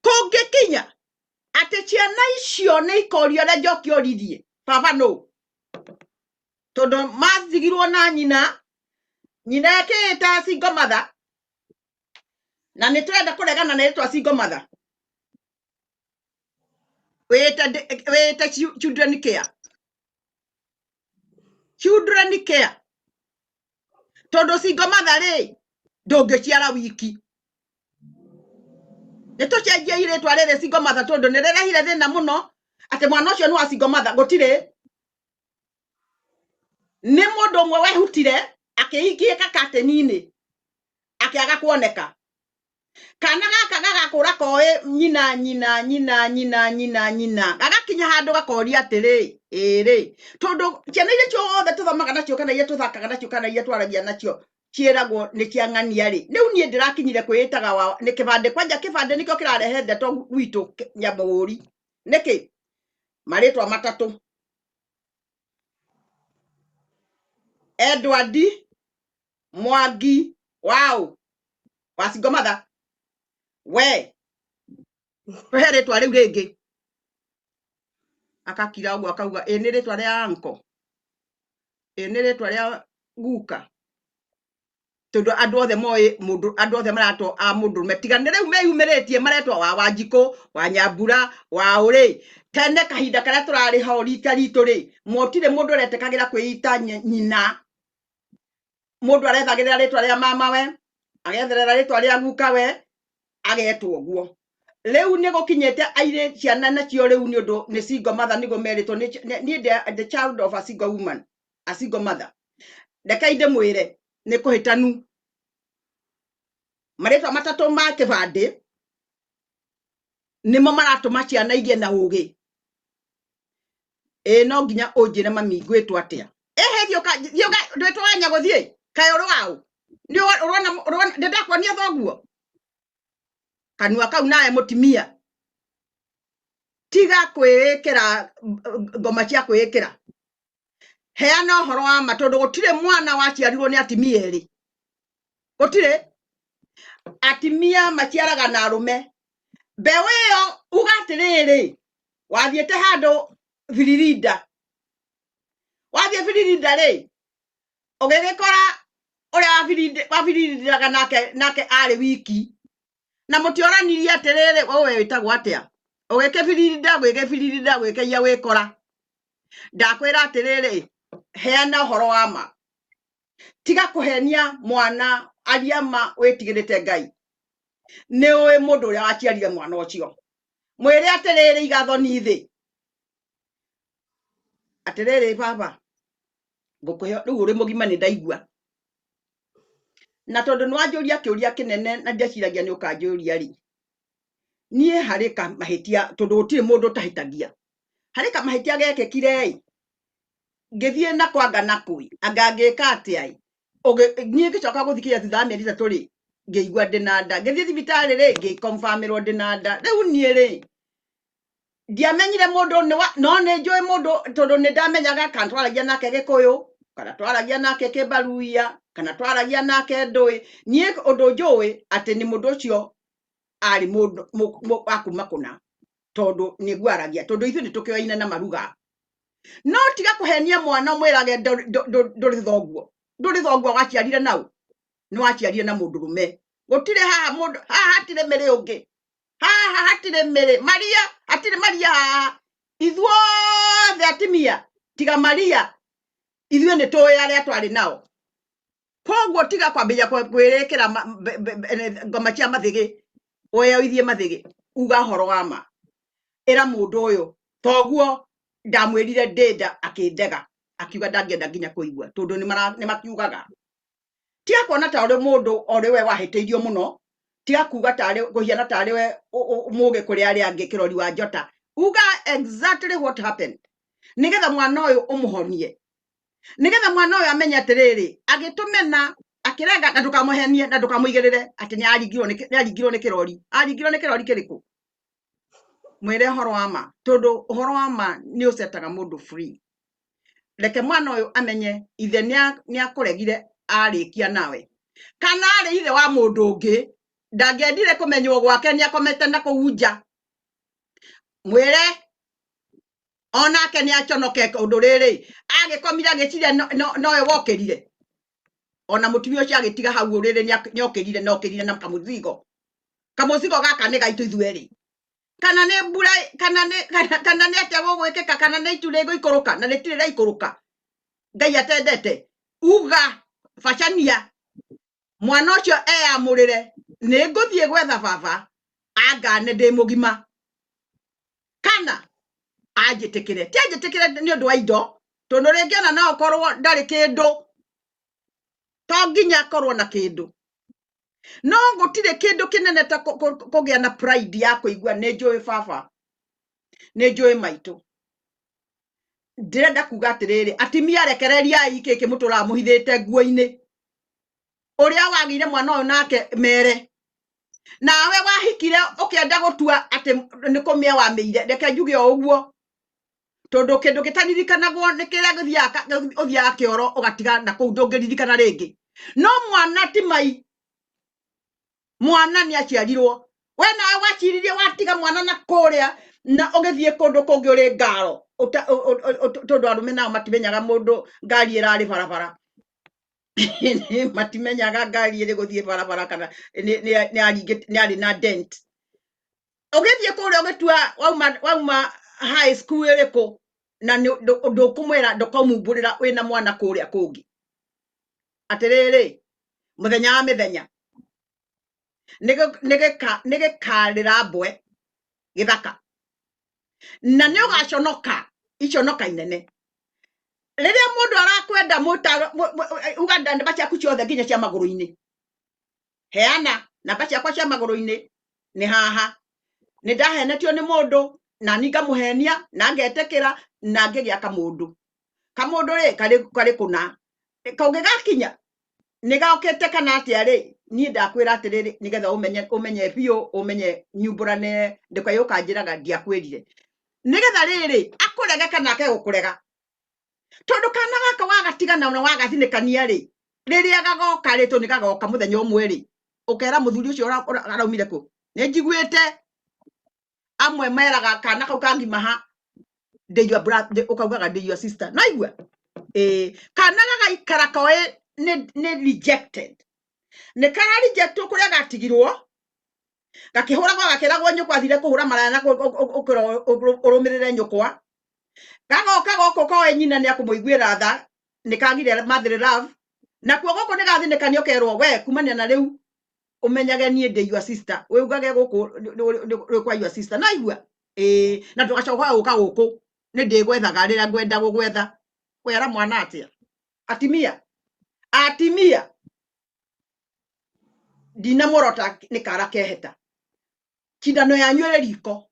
Speaker 1: kũngĩkinya atĩ ciana icio nĩ ikorio ũrĩa Njoki oririe baba no tondũ mathigirwo na nyina ĩkĩĩta single mother na nĩ tũrenda kũregana na rĩtwa single mother wĩte children care tondũ single mother rĩ ndũngĩciara wiki nĩ tũcenjie irĩtwa rĩrĩ single mother tondũ nĩ rĩrehire thĩna mũno atĩ mwana ũcio nĩ wa single mother gũtirĩ nĩ mũndũ ũmwe wehutire akĩhikiĩka kateni-inĩ akĩaga kuoneka kana gaka gagakũra koĩ nyina gagakinya handũ gakoria atĩrĩ ĩrĩ tondũ ciana iria ciothe tũthomaga nacio kana iria tũthakaga nacio kana iria twaragia nacio ciĩragwo nĩ ciang'ania rĩ rĩu niĩ ndĩrakinyire kwĩĩtaga wa nĩ kĩbandĩ kwanja kĩbandĩ nĩkĩo kĩrarehe ndeto gwitũ nyamũgũri nĩkĩ marĩtwa matatũ Edward Mwangi wao wa single mother we tũhe rĩtwa rĩu rĩngĩ akakira ũguo akauga nĩ rĩtwa rĩa anko nĩ rĩtwa rĩa guka tondũ andũ othe moĩ mũndũ andũ othe maratwo a mũndũrũme tigana rĩu meyumĩrĩtie maretwa wa Wanjikũ wa Nyambura wa ũrĩ tene kahinda karĩa tũrarĩ ho rita ritũ rĩ motire mũndũ ũretekagĩra kwĩita nyina mũndũ arethagĩrĩra rĩtwa rĩa mama we agetherera rĩtwa rĩa guka we agetwo ũguo rĩu nĩ gũkinyĩte airĩ ciana nacio rĩu nĩ ũndũ nĩ single mother nĩguo merĩtwo nĩ the child of a single woman a single mother reke ndĩmwĩre nĩ kũhĩtanu marĩtwa matatũ ma kĩbandĩ nĩmo maratũma ciana igĩe na ũgĩ no nginya ũnjĩre mami ngwĩtwo atĩa thioka ndwĩtwo wanya gũthiĩ kaĩ ũrĩ waũ nĩ ũrona ndĩndakuonia thoguo kanua kau nawe mũtimia tiga kwĩĩkĩra ngoma cia kwĩĩkĩra heana ũhoro wa ma tondũ gũtirĩ mwana waciarirwo nĩ atimia erĩ gũtirĩ atimia maciaraga na arũme mbeũ ĩyo uga atĩrĩrĩ wathiĩte handũ Virinda wathiĩ Virinda rĩ ũgĩgĩkora ũrĩa wabiririraga nake arĩ wiki na mũtioranirie atĩrĩrĩ we wĩtagwo atĩa ũgĩkĩbiririda gwĩkĩia wĩkora ndakwĩra atĩrĩrĩ heana ũhoro wa ma tiga kũhenia mwana aria ma wĩtigĩrĩte Ngai nĩ ũĩ mũndũ ũrĩa waciarire mwana ũcio mwĩre atĩrĩrĩ igatho nĩ thĩ atĩrĩrĩ baba ngũkũhe rĩu ũrĩ mũgima nĩ ndaigua na tondũ nĩ wanjũria kĩũria kĩnene na ndeciragia nĩ ũkanjũria rĩ niĩ harĩ kamahĩtia tondũ gũtirĩ mũndũ ũtahĩtagia harĩ kamahĩtia gekĩkire ngĩthiĩ na kwanga na kũi angangĩka atĩa niĩ ngĩcoka gũthikĩrĩria thutha wa mĩeri ĩtatũ rĩ ngĩigua ndĩ na nda ngĩthiĩ thibitarĩ rĩ ngĩkonfamĩrwo ndĩ na nda rĩu niĩ rĩ ndiamenyire mũndũ no nĩ njũĩ mũndũ tondũ nĩ ndamenyaga kana twaragia nake Gĩkũyũ kana twaragia nake Kĩbaruia kana twaragia nake Ndũĩ niĩ ũndũ njũĩ atĩ nĩ mũndũ ũcio arĩ mũndũ akuma kũna tondũ nĩ guaragia tondũ ithuĩ nĩ tũkĩoine na maruga no tiga kũhenia mwana mwĩrage ndũrĩ thoguo waciarire naũ nĩ waciarire na mũndũrũme gũtirĩ haha mũndũ haha hatirĩ mĩrĩ ũngĩ haha hatirĩ mĩrĩ Maria hatirĩ Maria haha ithuothe atimia tiga Maria ithuĩ nĩ tũĩ arĩa twarĩ nao koguo tiga kwambĩrĩria kwĩrĩkĩra ngoma cia mathĩgĩ weyoithie mathĩgĩ uga ũhoro wa ma ĩra mũndũ ũyũ toguo ndamwĩrire ndĩnda akĩndega akiuga ndangĩenda nginya kũigua tondũ nĩ makiugaga tiga kuona ta ũrĩ mũndũ ũrĩ we wahĩtĩirio mũno tiga kuga tari guhiana tari we muge kuri ari angi kirori wa njota uga exactly what happened nigetha mwana uyu umuhonie nigetha mwana uyu amenya atiriri agitumena akirenga na ndukamuhenie na ndukamuigirire ati ni aringirwo ni kirori kiriku mwire horo wa ma tondu horo wa ma ni ucetaga mundu free reke mwana uyu amenye ithe ni akuregire arikia nawe kana ari ithe wa mundu ungi ndagendire kumenywo gwake ni akomete na kuunja mwire onake ni achonoke undu riri agikomira agiciria noe wokirire ona mutumia ucio agitiga hau riri ni okirire na kamuzigo gaka ni gaitu ithueri kana ni mbura kana ni atia gugwikika kana ni itu rigo ikuruka na ritire ra ikuruka ngai atendete uga facania mwana ucio amurire ni nguthie gwetha baba anga ne ndi mugima kana ajitikire ni undu wa indo tondu ringi ona no korwo ndari kindu to nginya korwo na kindu no gutire kindu kinene ta kugia na pride ya kuigua ni njui baba ni njui maitu ndirenda kuga atiriri atimia rekereria ikiki mutura muhithite nguo-ini uria wagire mwana uyu nake mere nawe wahikire ukienda gutua ati ni kumia wa meire reke njuge o uguo tondu kindu gitanirikanagwo ni kiria githia kioro ugatiga na kuu ndungiririkana ringi no mwana ti mai mwana ni aciarirwo we nawe waciririe watiga mwana na kuria na ugithie kundu kungi uri ngaro tondu arume nao matimenyaga mundu ngari irari barabara matimenyaga ngari iri guthie barabara kana ni ari na dent ugithie kuria ugitua wauma high school iriku na ndukumwira ndukamumburira wina mwana kuria kungi atiriri muthenya wa mithenya nigikarira mbwe githaka na ni ugaconoka iconoka inene riria mundu arakwenda muta uganda namba ciaku ciothe nginya cia maguru-ini heana namba ciakwa cia maguru-ini ni haha ni ndahenetio ni mundu na ninga muhenia na ngetekera na ngigia kamundu ri kari kuna kaungi gakinya ni gaukete kana atia ri ni ndakwira atiriri nigetha umenye bio umenye nyumburane ndikayuka njiraga ndiakwirire nigetha riri akurega kana ake gukurega tondu kana gaka wagatiga na wagathinikania ri riria gagoka ri to ni gagoka muthenya umwe ri ukera muthuri ucio araumire ku ni njiguite amwe meraga kana kau kangi maha they your brother ukaugaga they your sister naigua kana gagaikara koe ni rejected ni kara reject kuria gatigirwo gakihuragwo gakiragwo nyukwa thire kuhura maraya na urumirire nyukwa gagoka goko koe nyina ni akumuiguira tha ni kagire mother love na kuo goko ni gathinekanio kerwo we kumania na riu umenyage nie de your sister we ugage guku kwa your sister naigua na tugacoka guka guku ni ndigwethaga rira ngwenda gugwetha wera mwana atia atimia dina morota ni kara keheta kidano ya nywele riko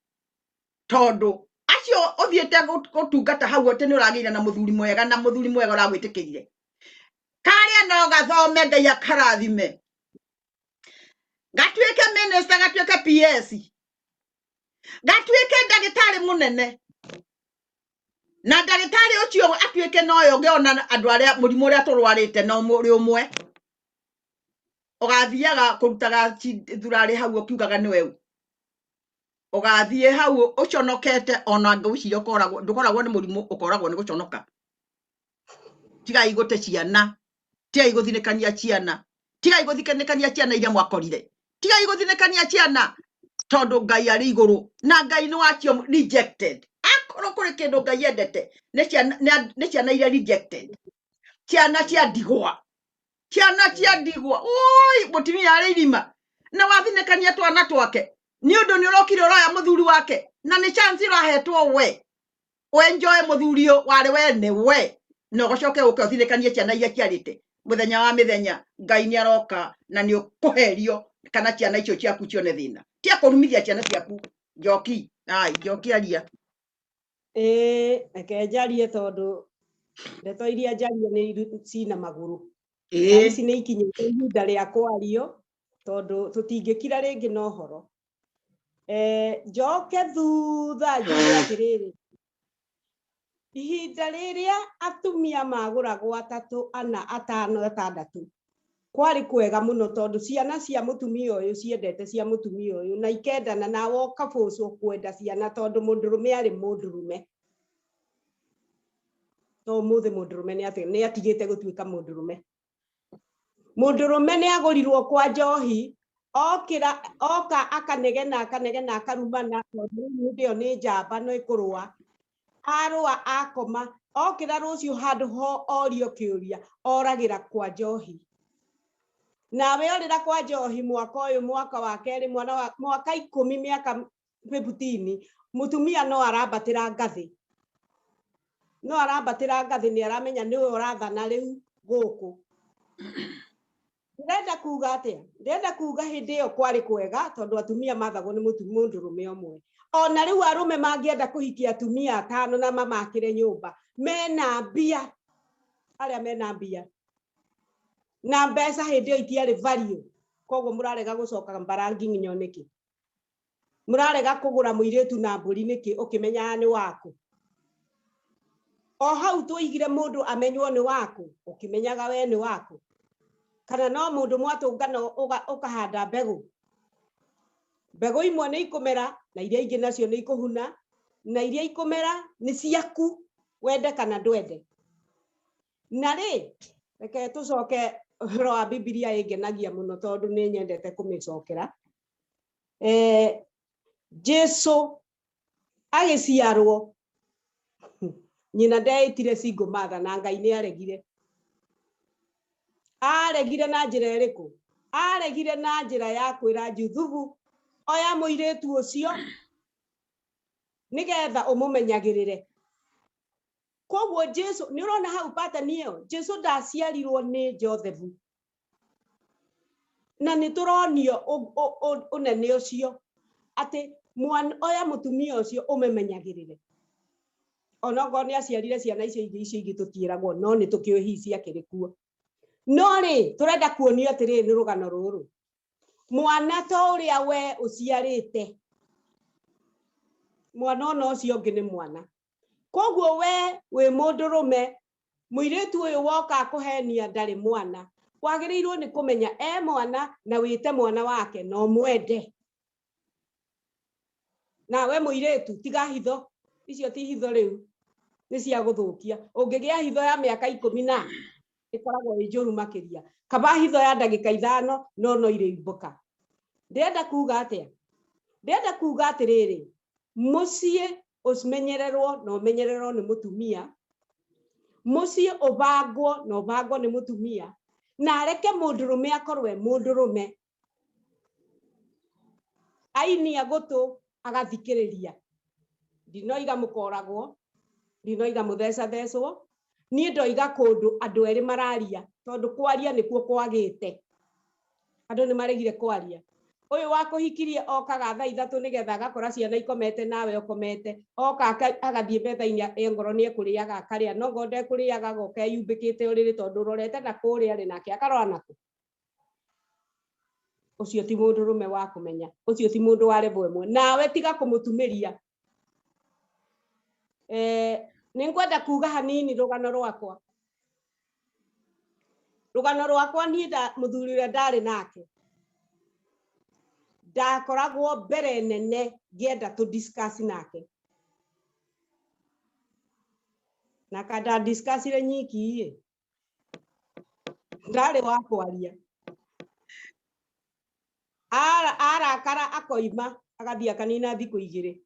Speaker 1: tondu acio othiete gutungata hau ati ni uragira na muthuri mwega uragwitikirire karia no gathome ngai akarathime gatuike minister gatuike PS gatuike ndagitari munene na ndagitari ucio atuike noyo ngiona andu aria murimu uria turwarite no muri umwe ugathiaga kurutaga thurari hau ukiugaga ni wewe ugathie hau uconokete ona ngwiciria ndukoragwo ni murimu ukoragwo ni guconoka tiga igute ciana tiga iguthinikania ciana tiga iguthinikania ciana iria mwakorire tiga iguthinikania ciana tondu ngai ari iguru na ngai ni wacio rejected akoro kuri kindu ngai endete ni ciana iria rejected ciana cia ndigwa oi mutimia ari irima na wathinikania twana twake ni undu ni urokire uroya muthuri wake na ni chance irahetwo we enjoy muthurio wari wene we no gocoke ukothinikanie ciana iria ciarite muthenya wa mithenya ngai ni aroka na ni ukuherio kana ciana icio ciaku cione thina tia kurumithia ciana ciaku Njoki Njoki aria
Speaker 2: reke njarie tondu ndeto iria njarie ni cina maguru ici nĩ ikinyĩte ihinda rĩa kwario tondu tutingĩkira rĩngĩ na ũhoro njoke thutha njuge atĩrĩrĩ ihinda rĩrĩa atumia magũragwo 3, 4, 5, 6 kwari kwega muno tondu ciana cia mutumia uyu ciendete cia mutumia uyu na ikendana na woka boco kwenda ciana tondu mundurume ari mundurume to muthe mundurume ni atigite gutuika mundurume ni agurirwo kwa njohi oka akanegena akarumana tondu ndio ni njamba no ikurwa arwa akoma okira rucio handu ho orio kiuria oragira kwa njohi nawe orira kwa njohi mwaka uyu mwaka wa keri mwaka 10 miaka 15 mutumia no arabatira ngathi ni aramenya niwe urathana riu guku ndenda kuga atia ndenda kuga hindi iyo kwari kwega tondu atumia mathagwo ni mundurume omwe ona riu arume mangienda kuhikia atumia 5 na mamakire nyumba mena mbia aria mena mbia na mbeca hindi iyo itiari value koguo murarega gucoka mbarangi nginyo niki murarega kugura muiretu na mburi niki ukimenya ni waku o hau tuigire mundu amenywo ni waku ukimenyaga we ni waku kana no mundu mwatungana ukahanda mbegu imwe ni ikumera na iria ingi nacio ni ikuhuna na iria ikumera ni ciaku wende kana ndwende na ri reke tucoke roa Biblia ingenagia muno tondu ni nyendete kumicokera Jesu agiciarwo nyina ndeitire single mother na Ngai ni aregire na njira iriku aregire na njira ya kwira Juthubu oya muiretu ucio nigetha umumenyagirire koguo Jesu ni urona hau pattern iyo Jesu ndaciarirwo ni Josefu na ni turonio unene ucio ati mwana oya mutumia ucio umemenyagirire onogo ni aciarire ciana icio ingi tutieragwo no ni tukiuhicia kirikuo no ri turenda kuonio atiri ni rugano ruru mwana to uria we uciarite mwana ono ucio ungi ni mwana koguo we mundurume muiretu uyu woka kuhenia ndari mwana wagirirwo ni kumenya mwana na wite mwana wake no mwende na we muiretu tiga hitho icio ti hitho riu ni cia guthukia ungigia hitho ya miaka 10 na ikoragwo ijuru makiria kaba hitho ya ndagika 5 no irimbuka ndenda kuga atia ndenda kuga atiriri mucie umenyererwo no menyererwo ni mutumia mucie ubangwo no bangwo ni mutumia na reke mundurume akorwe mundurume aini agutu agathikiriria ndinoiga mukoragwo ndinoiga mutheca thecwo ni ndoiga kundu andu eri mararia tondu kwaria nikuo kwagite andu ni maregire kwaria uyu wakuhikirie okaga thaa 3 nigetha agakora ciana ikomete nawe ukomete oka agathie betha-ini engoro ni ekuriaga akaria no ngonde kuriaga goka yumbikite uriri tondu urorete na kuria ri nake akarora naku ucio ti mundu rume wa kumenya ucio ti mundu wa level imwe nawe tiga kumutumiria ningwenda kuga hanini rugano rwakwa ni muthuri uria ndari nake ndakoragwo mbere nene ngienda tu discuss nake na kada discuss ile nyiki ndari wa kwaria arakara akoima agathia kanina thiku 2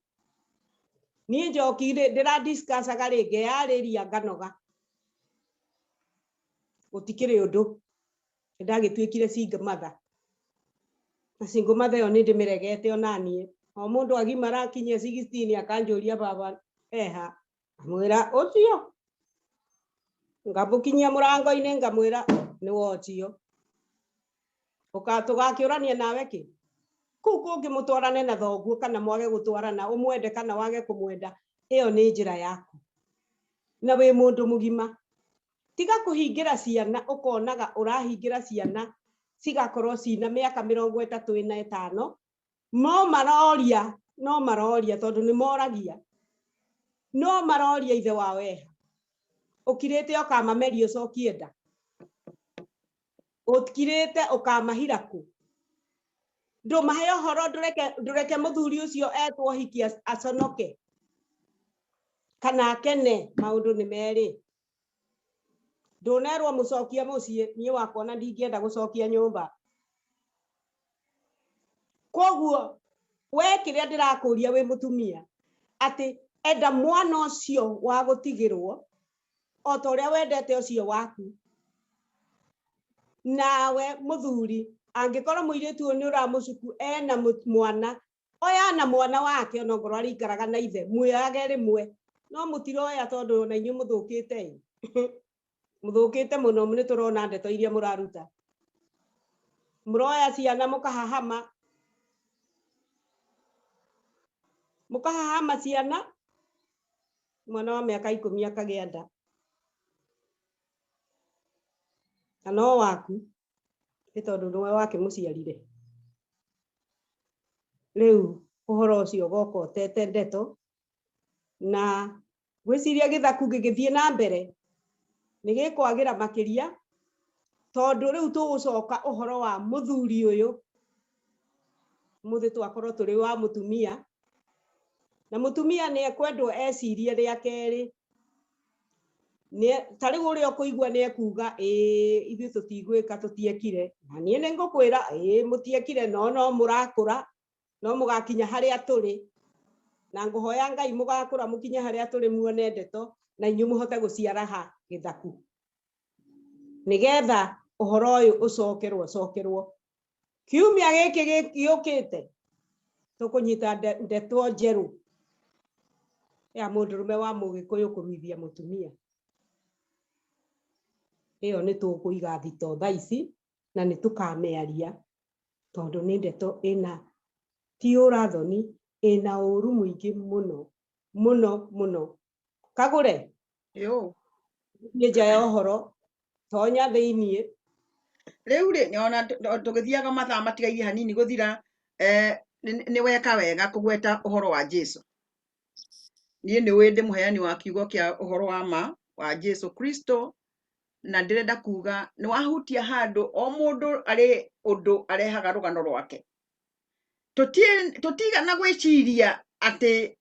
Speaker 2: ni njokire ndira discuss agaringe yariria nganoga gutikire undu ndagitwikire single mother na single mother yo ni ndimiregete onanie o mundu agimara kinye 16 akanjuria baba eha amwira ucio ngabukinyia murango-ini ngamwira ni wocio tugakiurania nawe ki kuu kungi mutwarane na thoguo kana mwage gutwarana umwende kana wage kumwenda iyo ni njira yaku na wi mundu mugima tiga kuhingira ciana ukonaga urahingira ciana cigakorwo cina miaka 35 no maroria tondu ni moragia no maroria ithe wa weha ukirite okamameria ucokie nda ukirite ukamahira ku ndumahe uhoro ndureke muthuri ucio etwo hiki aconoke kana kene maundu ni meri ndunerwo mucokia mucii nie wakwa na ndingienda gucokia nyumba koguo we kiria ndirakuria wi mutumia ati enda mwana ucio wa gutigirwo o ta uria wendete ucio waku nawe muthuri angikorwo muiritu ni uramucuku ena mwana oya na mwana wake ono ngorwo arikaraga na ithe muoyage rimwe no mutiroya tondu na inyu muthukite muthukite muno ni turona ndeto iria muraruta muroya ciana mukahahama ciana mwana wa miaka 10 akagia nda no waku tondu niwe wake muciarire riu uhoro ucio goko utete ndeto na gwiciria githaku gigithie na mbere ni gikwagira makiria tondu riu tugucoka uhoro wa muthuri uyu muthi twakorwo turi wa mutumia na mutumia ni ekwendwo ecirie ria keri ni tari uria kuigwa ni ekuga ithu tutigwika tutiekire na nie ni ngukwira mutiekire no murakura no mugakinya haria turi na nguhoya Ngai mugakura mukinya haria turi muone ndeto na inyu muhote guciara githaku nigetha uhoro uyu ucokerwo kiumia giki giukite tukunyita ndeto njeru ya mundurume wa Mugikuyu kuruithia mutumia iyo ni tukuiga thito thaa ici na ni tukamearia tondu ni ndeto ina ti urathoni ina uru muingi muno kagure ni nja uhoro tonya thiini
Speaker 1: riu ri niona tugithiaga mathaa matigaire hanini guthira ni weka wega kugweta uhoro wa Jesu nie ni wende muheani wa kiugo kia uhoro wa ma wa Jesu Kristo na ndirenda kuga ni wahutia handu o mundu ari undu arehaga rugano rwake tutigana gwiciria ati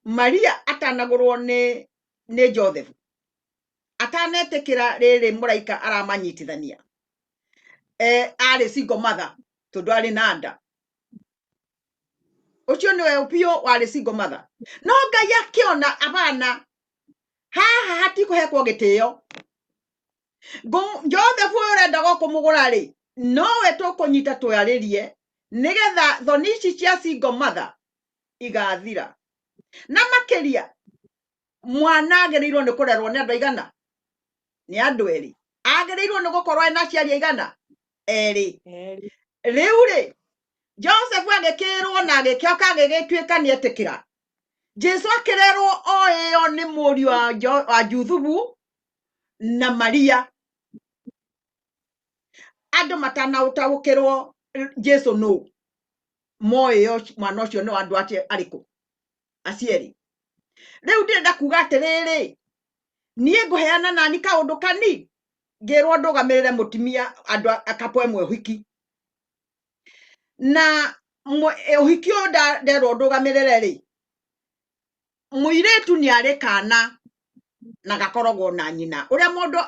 Speaker 1: Maria atanagurwo ni Joseph atanetekira riri muraika aramanyitithania ari single mother tondu ari na nda ucio niwe upio wari single mother no Ngai akiona abana haha hatikuhekwo gitio Joseph urenda gukumugura ri nowe tukunyita tuyaririe nigetha thoni ici cia single mother igathira na makiria mwana agereirwo ni kurerwo ni andu aigana ni andu eri agereirwo ni gukorwo ena ciari aigana eri riu ri Joseph agikirwo na agikioka agigituika ni etikira Jesu akirerwo iyo ni muri wa Juthubu na Maria andu matana utaukirwo Jesu no moyo mwana ucio no andu ati ariku acieri riu ndenda kuga atiriri nie nguheana nani kaundu kani ngirwo ndugamirire mutimia andu akapo emwe uhiki na uhiki nderwo ndugamirire ri muiretu ni ari kana na gakorogwo na nyina uria mundu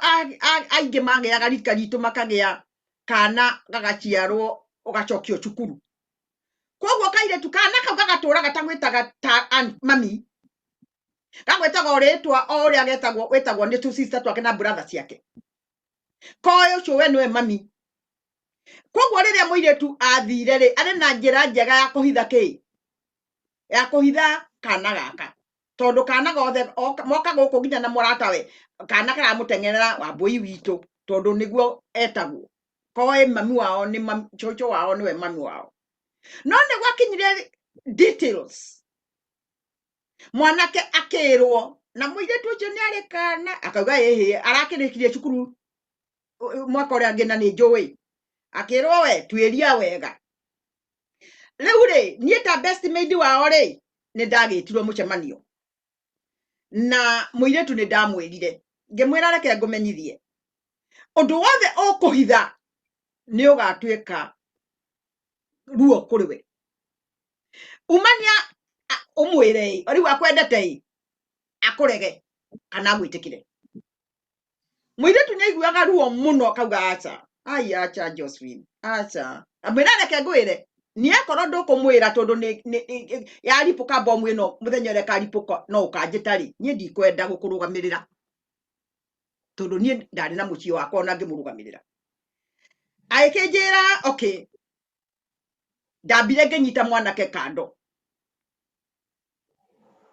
Speaker 1: aingi magiaga rika ritu makagia kana gagaciarwo ugacokio cukuru koguo kairetu kana kau gagatura gatagwitaga mami gagwetaga ritwa uria wetagwo ni tu sister twake na brother ciake koyo ucio we niwe mami koguo riria muiretu athire ri ari na njira njega ya kuhitha ya kuhitha kana gaka tondu kana gothe moka guku nginya na muratawe kana karamutengerera Wambui witu tondu niguo etagwo koe mami wao ni chocho wao niwe mami wao no ne gwakinyire details mwanake akirwo na muiretu ucio ni arekana akauga ehe arakirikirie cukuru mwaka uria ngina ni njui akirwo we twiria wega riu ri nie ta best maid wao ri ni ndagitirwo mucemanio na muiretu ni ndamwirire ngimwira reke ngumenyithie undu wothe ukuhitha ni ugatuika ruo kuriwe umania umwire riu akwendete akurege kana gwitikire muiretu ni aiguaga ruo muno kauga acha ai acha Josephine acha amwira reke ngwire ni akorwo ndukumwira tondu ni yaripuka bomu ino muthenya ule karipuka no ukanjitari nie ndikwenda gukurugamirira tondu nie ndari na mucio wakwa na ngimurugamirira aikinjira okay ndambire nginyita mwanake kando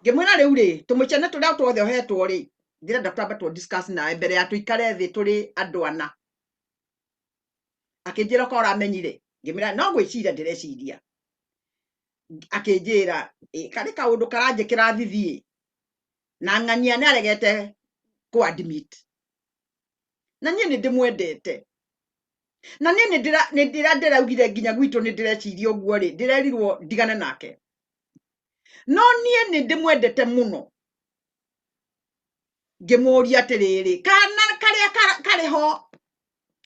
Speaker 1: ngimwira riu ri tumuchene turia tuothe ohetwo ri ndirenda twamba tu discuss nawe mbere ya tuikare thi turi andu ana akinjira ko ramenyire ngimwira no gwiciria ndireciria akinjira kari kaundu karanjikira thithie na ng'ania ni aregete ku admit na nie ni ndimwendete na nie ni ndiraugire nginya gwitu ni ndireciria uguo ri ndirerirwo ndigane nake no nie ni ndimwendete muno ngimuria atiriri kana karia kariho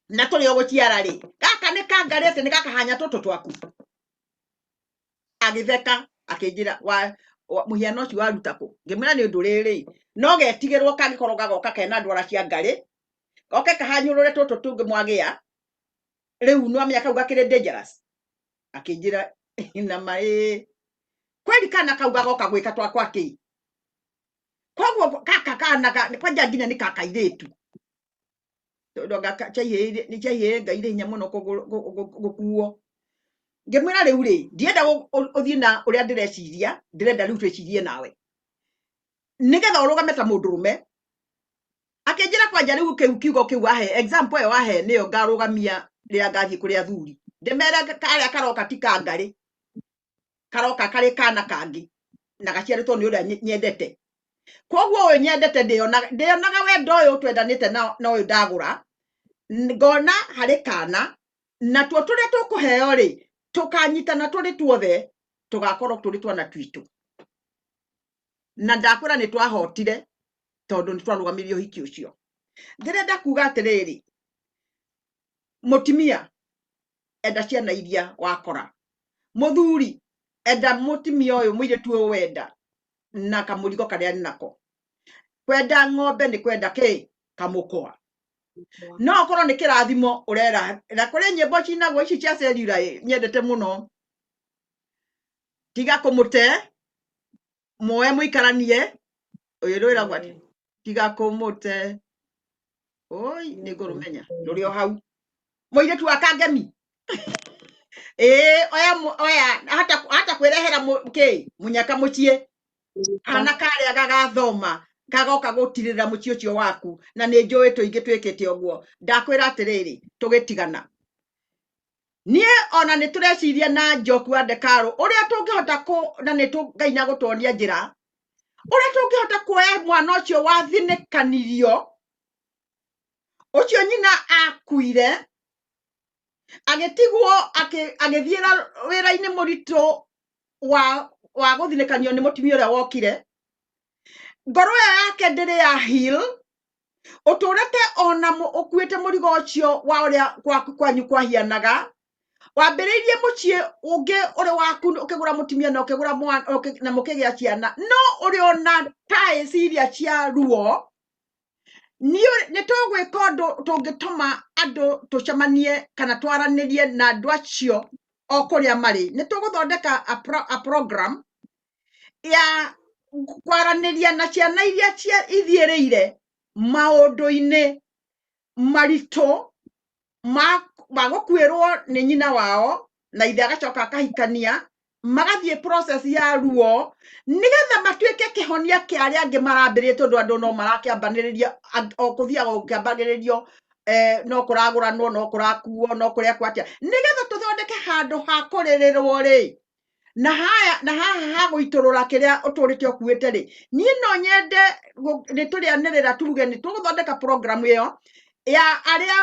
Speaker 1: na turi oguciara ri gaka ni kangarete ni gakahanya tutu twaku agitheka akinjira wa muhiano ucio warutako ngimwira ni undu riri no getigirwo kangikorwo gagoka kena ndwara cia ngari goke kahanyurure tutu tungi mwagia riu no amya kauga kiri dangerous akinjira na mai kweli kana kauga goka gwika twakwa ki koguo kaka kana kwanja nginya ni kaka iretu ndo gaka chaiye ni chaiye ngaire nya muno gukuo ngimwira riu ri ndienda uthie na uria ndireciria ndirenda riu twicirie nawe nigetha urugame ta mundurume akinjira kwanja riu kiugo kiu wahe example yo wahe niyo ngarugamia ria ngathie kuria thuri ndemera karia karoka tika ngari karoka kari kana kangi na gaciaritwo ni uria nyendete koguo we nyendete ndionaga wendo uyu twendanite na uyu ndagura ngona hari kana na tuo turia tukuheo ri tukanyitana turi tuothe tugakorwo turi twana twitu na ndakwira ni twahotire tondu ni twarugamirio hiki ucio ndirenda kuga atiriri mutimia enda ciana iria wakora muthuri enda mutimia uyu muiretu uyu wenda na kamurigo karia nako kwenda ng'ombe ni kwenda ki kamukwa no okorwo ni kirathimo urera na kuri nyimbo cinagwo ici cia cellular nyendete muno tiga kumute moe muikaranie uyu rwira gwati tiga kumute oi ni ngurumenya ndurio hau muiretu akangemi oya hata kwirehera ki munyaka mucie kana karia gagathoma kagoka gutirira mucio ucio waku na ni njui tuingi twikite uguo ndakwira atiriri tugitigana nie ona ni tureciria na Njoku wa Ndekaru uria tungihota ku na ni tungaina gutonia njira uria tungihota kuoya mwana ucio wathinekanirio ucio nyina akuire agitigwo agithiira wira-ini murito wa guthinekanio ni mutimia uria wokire ngoro yake ndiri ya heal uturete ona ukuite murigo ucio wa uria kwanyu kwahianaga wambiriirie mucie ungi uri waku ukigura mutimia na ukigura mwana na mukigia ciana no uri ona tae siria cia ruo ni tugwika undu tungituma andu tucemanie kana twaranirie na andu acio okuria mari ni tuguthondeka a program ya kwaraniria na ciana iria ithiiriire maundu-ini marito magukwirwo ni nyina wao na ithe agacoka akahikania magathie process ya ruo nigetha matuike kihonia kia aria angi marambirie tondu andu no marakiambaniriria o kuthia gukiambagiririo no kũragũranwo no kũrakuo no kũrĩa kwatia nigetha tũthondeke handũ ha kũrĩrĩrwo rĩ na haha ha gũitũrũra kĩrĩa ũtũrĩte ũkuĩte rĩ niĩ no nyende nĩ tũrĩanĩrĩra tuge nĩ tũgũthondeka program ĩyo ya arĩa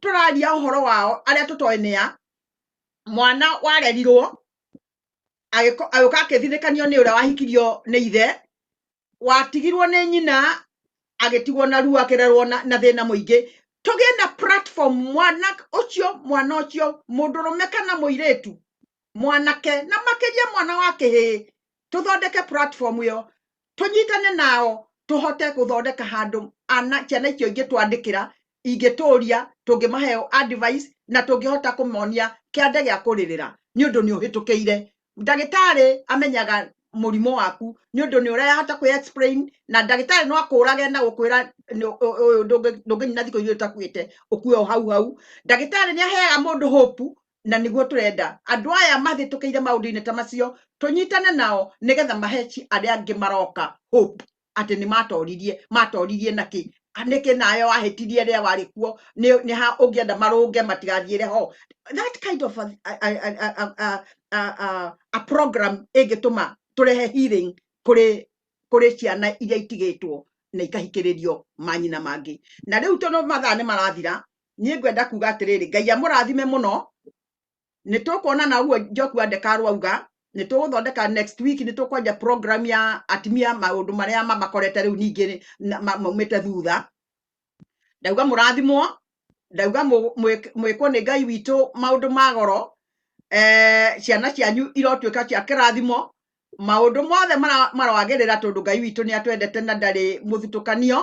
Speaker 1: tũraria ũhoro wao arĩa tũtoĩ nĩa mwana warerirwo agĩũka akĩthinĩkanio nĩ ũrĩa wahikirio nĩ ithe watigirwo nĩ nyina agĩtigwo na ruo akĩrerwo na thĩna mũingĩ tũgĩe na platform mwana ũcio mũndũrũme kana mũirĩtu mwanake na makĩria mwana wa kĩhĩĩ tũthondeke platform ĩyo tũnyitane nao tũhote gũthondeka handũ ciana icio ingĩtwandĩkĩra ingĩtũria tũngĩmahe advice na tũngĩhota kũmonia kĩande gĩa kũrĩrĩra nĩ ũndũ nĩ ũhĩtũkĩire ndagĩtarĩ amenyaga mũrimũ waku nĩ ũndũ nĩ ũrahota kwĩ explain na ndagĩtarĩ no akũrage na gũkwĩra ndũngĩnyina thikũ igĩrĩ ũtakuĩte ũkue o hau ndagĩtarĩ nĩ aheaga mũndũ hope na nĩguo tũrenda andũ aya mathĩtũkĩire maũndũ-inĩ ta macio tũnyitane nao nĩgetha mahe arĩa angĩ maroka hope atĩ nĩ matoririe nĩkĩ nayo wahĩtirie rĩa warĩ kuo nĩ ha ũngĩenda marũnge matigathiĩre ho that kind of a program ĩngĩtũma tũrehe healing kũrĩ ciana iria itigĩtwo na ikahikĩrĩrio manyina mangĩ na rĩu tondũ mathaa nĩ marathira niĩ ngwenda kuga atĩrĩrĩ Ngai amũrathime mũno nĩ tũkuonana ũguo Njoki wa Ndekaru auga nĩ tũgũthondeka next week nĩ tũkwanja program ya atimia maũndũ marĩa mamakorete rĩu ningĩ maumĩte thutha ndauga mũrathimwo ndauga mwĩkwo nĩ Ngai witũ maũndũ ma goro ciana cianyu irotuĩka cia kĩrathimo maũndũ mothe marwagĩrĩra tondũ Ngai witũ nĩ atwendete na ndarĩ mũthutũkanio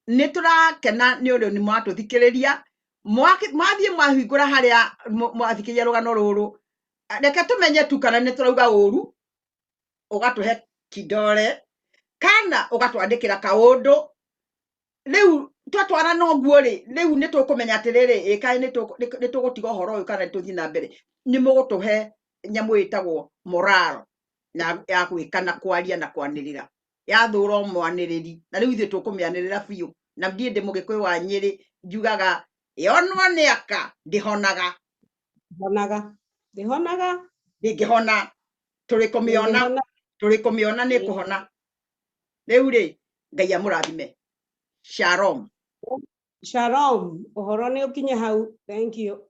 Speaker 1: nĩ tũrakena nĩ ũrĩa nĩ mwatũthikĩrĩria mwathiĩ mwahingũra harĩa mwathikĩria rũgano rũrũ reke tũmenye tu kana nĩ tũrauga ũru ũgatũhe kidole kana ũgatwandĩkĩra kaũndũ rĩu twatwarana ũguo rĩ rĩu nĩ tũkũmenya atĩrĩrĩ ĩkaĩ nĩ tũgũtiga ũhoro ũyũ kana nĩ tũthiĩ na mbere nĩ mũgũtũhe nyamũ ĩtagwo moral ya gwĩka na kwaria na kwanĩrĩra yathũra mwanĩrĩri na rĩu ithuĩ tũkũmĩanĩrĩra biũ na ndiĩ ndĩ mũgĩkũyũ wa Nyĩrĩ njugaga yonwo nĩ aka ndĩhonaga ndĩngĩhona tũrĩkũmĩona nĩ kũhona rĩu rĩ Ngai amũrathime shalom
Speaker 2: Shalom, ũhoro nĩ ũkinye hau. Thank you.